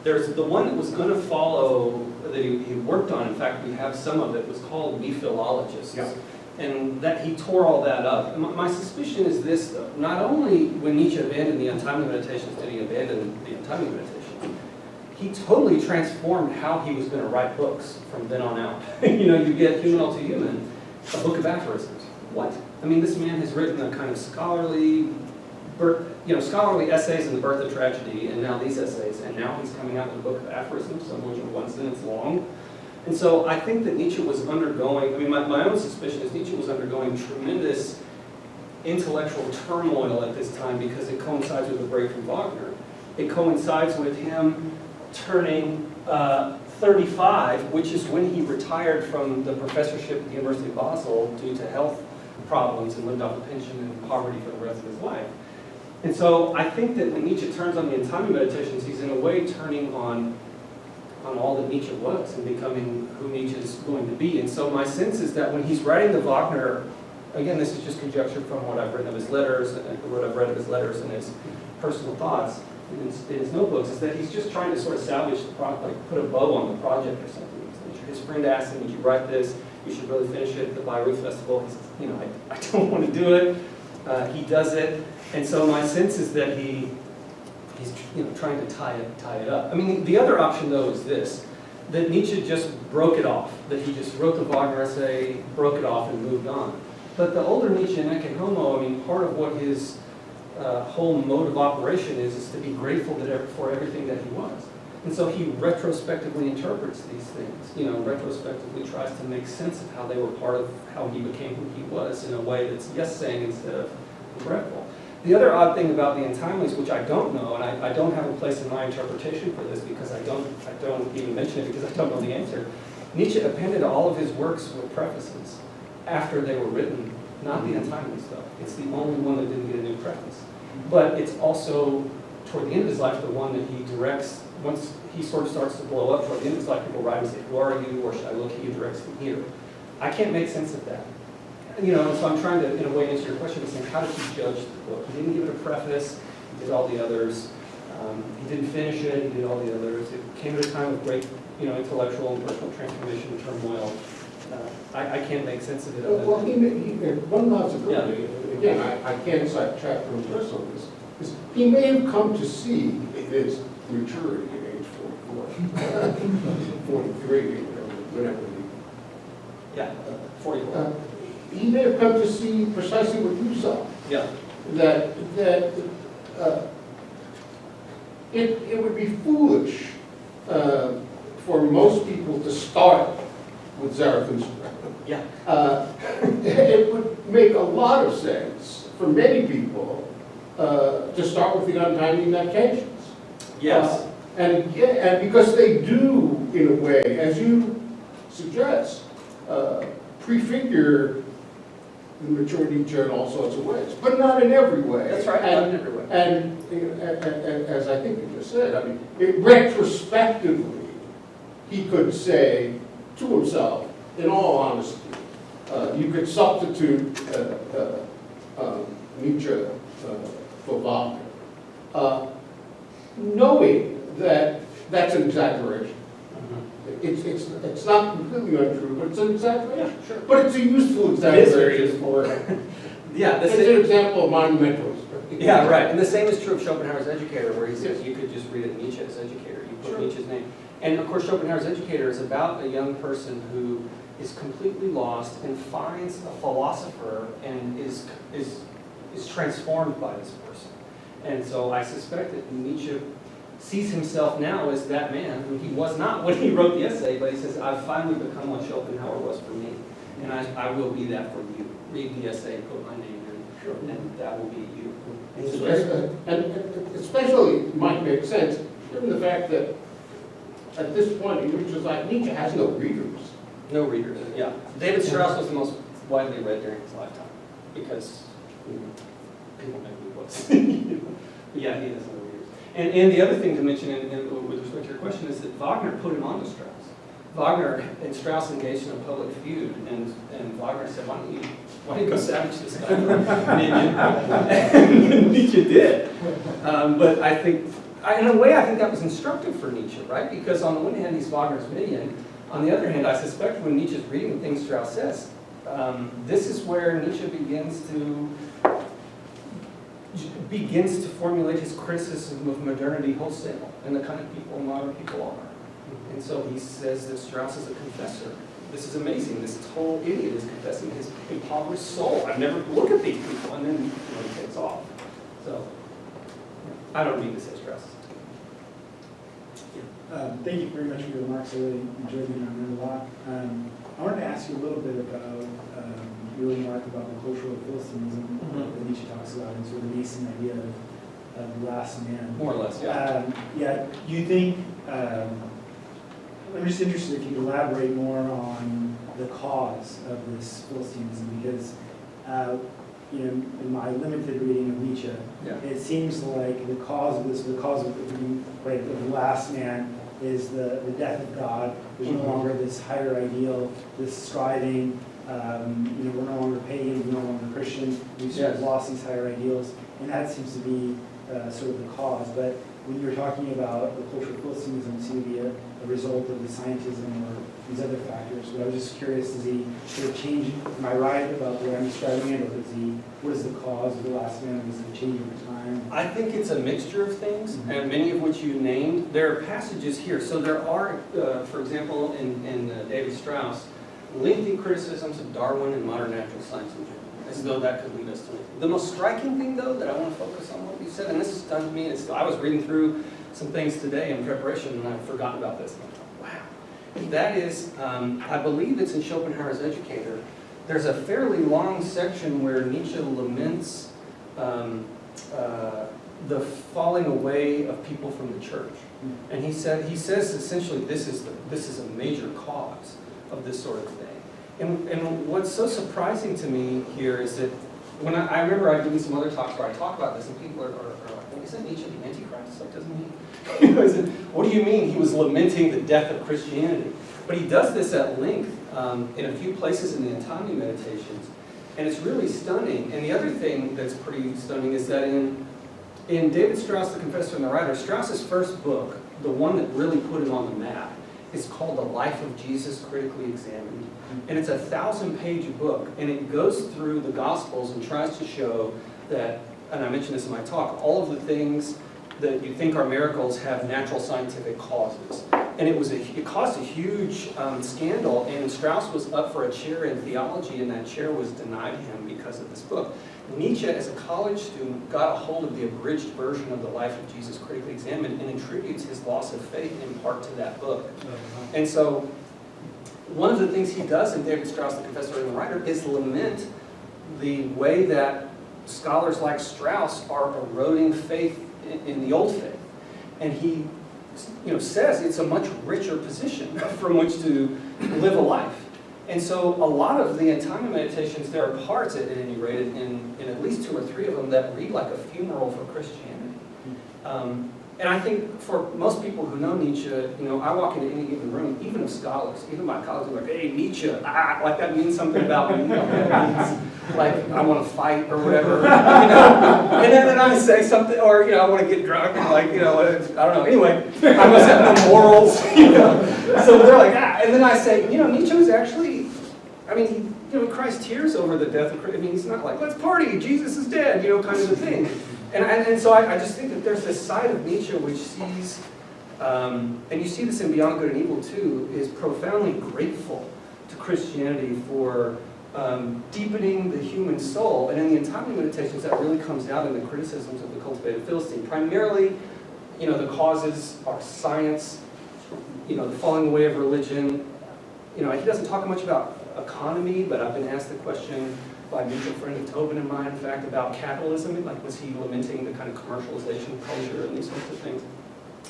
There's the one that was going to follow, that he worked on. In fact, we have some of it, was called We Philologists. Yeah. And that he tore all that up. And my suspicion is this, though. Not only when Nietzsche abandoned the untimely meditations did he abandon the untimely meditations, he totally transformed how he was going to write books from then on out. You get Human to Human, a book of aphorisms. What? I mean, this man has written a kind of scholarly essays in the birth of tragedy, and now these essays, and now he's coming out with a book of aphorisms, some of which are 1 sentence long. And so I think that Nietzsche was undergoing, my own suspicion is Nietzsche was undergoing tremendous intellectual turmoil at this time because it coincides with a break from Wagner. It coincides with him turning 35, which is when he retired from the professorship at the University of Basel due to health problems and lived off a pension and poverty for the rest of his life. And so I think that when Nietzsche turns on the untimely meditations, he's in a way turning on all that Nietzsche was and becoming who Nietzsche is going to be. And so my sense is that when he's writing the Wagner, again, this is just conjecture from what I've written of his letters, and what I've read of his letters and his personal thoughts in his notebooks, is that he's just trying to sort of salvage the project, like put a bow on the project or something. His friend asked him, would you write this? You should really finish it at the Bayreuth Festival. He says, I don't want to do it. He does it. And so my sense is that he's trying to tie it up. I mean, the other option, though, is this, that Nietzsche just broke it off, that he just wrote the Wagner essay, broke it off, and moved on. But the older Nietzsche in Ecce Homo, I mean, part of what his whole mode of operation is to be grateful for everything that he was. And so he retrospectively interprets these things, retrospectively tries to make sense of how they were part of how he became who he was in a way that's yes-saying instead of regretful. The other odd thing about the untimelies, which I don't know, and I don't have a place in my interpretation for this because I don't even mention it because I don't know the answer. Nietzsche appended all of his works with prefaces after they were written, not the untimely stuff. It's the only one that didn't get a new preface. But it's also, toward the end of his life, the one that he directs, once he sort of starts to blow up, toward the end of his life, people write and say, who are you, or should I look at you, directs them here. I can't make sense of that. So I'm trying to, in a way, answer your question by saying, how did he judge the book? He didn't give it a preface, he did all the others. He didn't finish it, he did all the others. It came at a time of great, intellectual and personal transformation and turmoil. I can't make sense of it. Well, one possibility, again, I can't cite chapter and verse on this, is he may have come to see his maturity at age 44, 43, whatever. Yeah, 44. He may have come to see precisely what you saw. Yeah. That it would be foolish for most people to start with Zarathustra. Yeah. It make a lot of sense for many people to start with the untimely medications. Yes. And because they do, in a way, as you suggest, prefigure the mature Nietzsche in all sorts of ways, but not in every way. That's right, not in every way. And as I think you just said, I mean, retrospectively, he could say to himself, in all honesty, you could substitute Nietzsche for Wagner, knowing that that's an exaggeration. It's not completely untrue, but it's an exaggeration. Yeah, sure. But it's a useful It is very exaggeration. useful. Yeah, It's an example of monumentalism. Yeah, right. And the same is true of Schopenhauer's Educator, where he says you could just read it Nietzsche's Educator. You put Sure. Nietzsche's name. And of course, Schopenhauer's Educator is about a young person who is completely lost and finds a philosopher and is transformed by this person. And so I suspect that Nietzsche sees himself now as that man who he was not when he wrote the essay, but he says, I've finally become what Schopenhauer was for me, and I will be that for you. Read the essay, put my name in, and that will be you. And especially it might make sense, given the fact that at this point in Nietzsche's life, Nietzsche has no readers. No readers, yeah. David Strauss was the most widely read during his lifetime, because people make new books. But yeah, he has no readers. And the other thing to mention with respect to your question is that Wagner put him on to Strauss. Wagner and Strauss engaged in a public feud, and Wagner said, why don't you go savage this guy? And Nietzsche did. But I think, in a way, I think that was instructive for Nietzsche, right? Because on the one hand, he's Wagner's minion. On the other hand, I suspect when Nietzsche's reading the things Strauss says, this is where Nietzsche begins to formulate his criticism of modernity wholesale and the kind of people modern people are. And so he says that Strauss is a confessor. This is amazing. This whole idiot is confessing his impoverished soul. I've never looked at these people, and then he takes off. So I don't mean to say Strauss. Thank you very much for your remarks. I really enjoyed being on there a lot. I wanted to ask you a little bit about your remark about the cultural Philistinism that Nietzsche talks about, and sort of the nascent idea of the last man. More or less, yeah. Yeah. Do you think? I'm just interested if you could elaborate more on the cause of this Philistinism, because in my limited reading of Nietzsche, it seems like the cause of this, the last man, is the death of God. There's no longer this higher ideal, this striving. We're no longer pagan, we're no longer Christian. We sort of lost these higher ideals, and that seems to be sort of the cause. But when you're talking about the cultural Philistinism, it seems to be a result of the scientism or these other factors. But I was just curious, does he sort of change? Am I right about the way I'm describing it, or what is the cause of the last man? Does it change over time? I think it's a mixture of things, and many of which you named. There are passages here. So there are, for example, in David Strauss, lengthy criticisms of Darwin and modern natural science in general, as though that could lead us to anything. The most striking thing, though, that I want to focus on what you said, and this is done to me, I was reading through some things today in preparation, and I forgot about this. And I thought, wow. That is, I believe it's in Schopenhauer's Educator. There's a fairly long section where Nietzsche laments the falling away of people from the church. And he says essentially this is a major cause of this sort of thing. And what's so surprising to me here is that when I remember I doing some other talks where I talk about this, and people are like, isn't Nietzsche the Antichrist? Like, doesn't he? What do you mean he was lamenting the death of Christianity? But he does this at length in a few places in the Autonomy Meditations, and it's really stunning. And the other thing that's pretty stunning is that in David Strauss, The Confessor and the Writer, Strauss's first book, the one that really put him on the map, is called The Life of Jesus Critically Examined. And it's a 1,000-page book, and it goes through the Gospels and tries to show that, and I mentioned this in my talk, all of the things that you think are miracles have natural scientific causes. And it caused a huge scandal, and Strauss was up for a chair in theology, and that chair was denied him because of this book. Nietzsche, as a college student, got a hold of the abridged version of The Life of Jesus Critically Examined and attributes his loss of faith in part to that book. And so one of the things he does in David Strauss, The Confessor and the Writer, is lament the way that scholars like Strauss are eroding faith in the old faith. And he says it's a much richer position from which to live a life. And so a lot of the End-Time Meditations, there are parts, at any rate, in at least 2 or 3 of them that read like a funeral for Christianity. And I think for most people who know Nietzsche, I walk into any given room, even of scholars, even my colleagues are like, hey, Nietzsche, like that means something about me. That means like I want to fight or whatever. And then I say something, or I want to get drunk, and I don't know. Anyway, I must have no morals. So they're like, and then I say, Nietzsche was actually, he cries tears over the death of Christ. He's not like, let's party, Jesus is dead, kind of a thing. And so I just think that there's this side of Nietzsche which sees, and you see this in Beyond Good and Evil too, is profoundly grateful to Christianity for deepening the human soul. And in the End-Time Meditations, that really comes out in the criticisms of the cultivated Philistine. Primarily, the causes are science, the falling away of religion. He doesn't talk much about economy, but I've been asked the question by a mutual friend of Tobin and mine, in fact, about capitalism. Like, was he lamenting the kind of commercialization of culture and these sorts of things?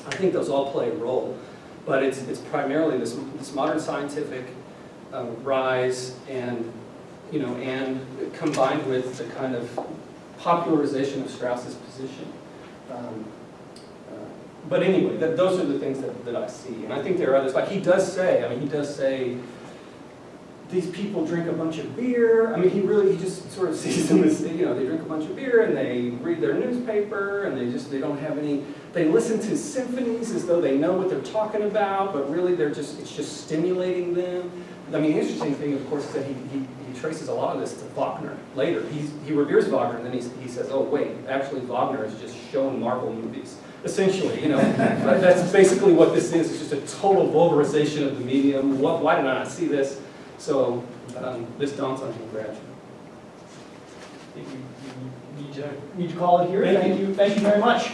I think those all play a role, but it's primarily this modern scientific rise and combined with the kind of popularization of Strauss's position. But anyway, those are the things that I see, and I think there are others. Like he does say. These people drink a bunch of beer. He just sort of sees them as, they drink a bunch of beer and they read their newspaper and they don't have any, they listen to symphonies as though they know what they're talking about, but really it's just stimulating them. The interesting thing, of course, is that he traces a lot of this to Wagner later. He reveres Wagner, and then he says, oh wait, actually Wagner is just showing Marvel movies. Essentially, that's basically what this is. It's just a total vulgarization of the medium. Why did I not see this? So this dawns on him gradually. I think we need to call it here. Thank you very much.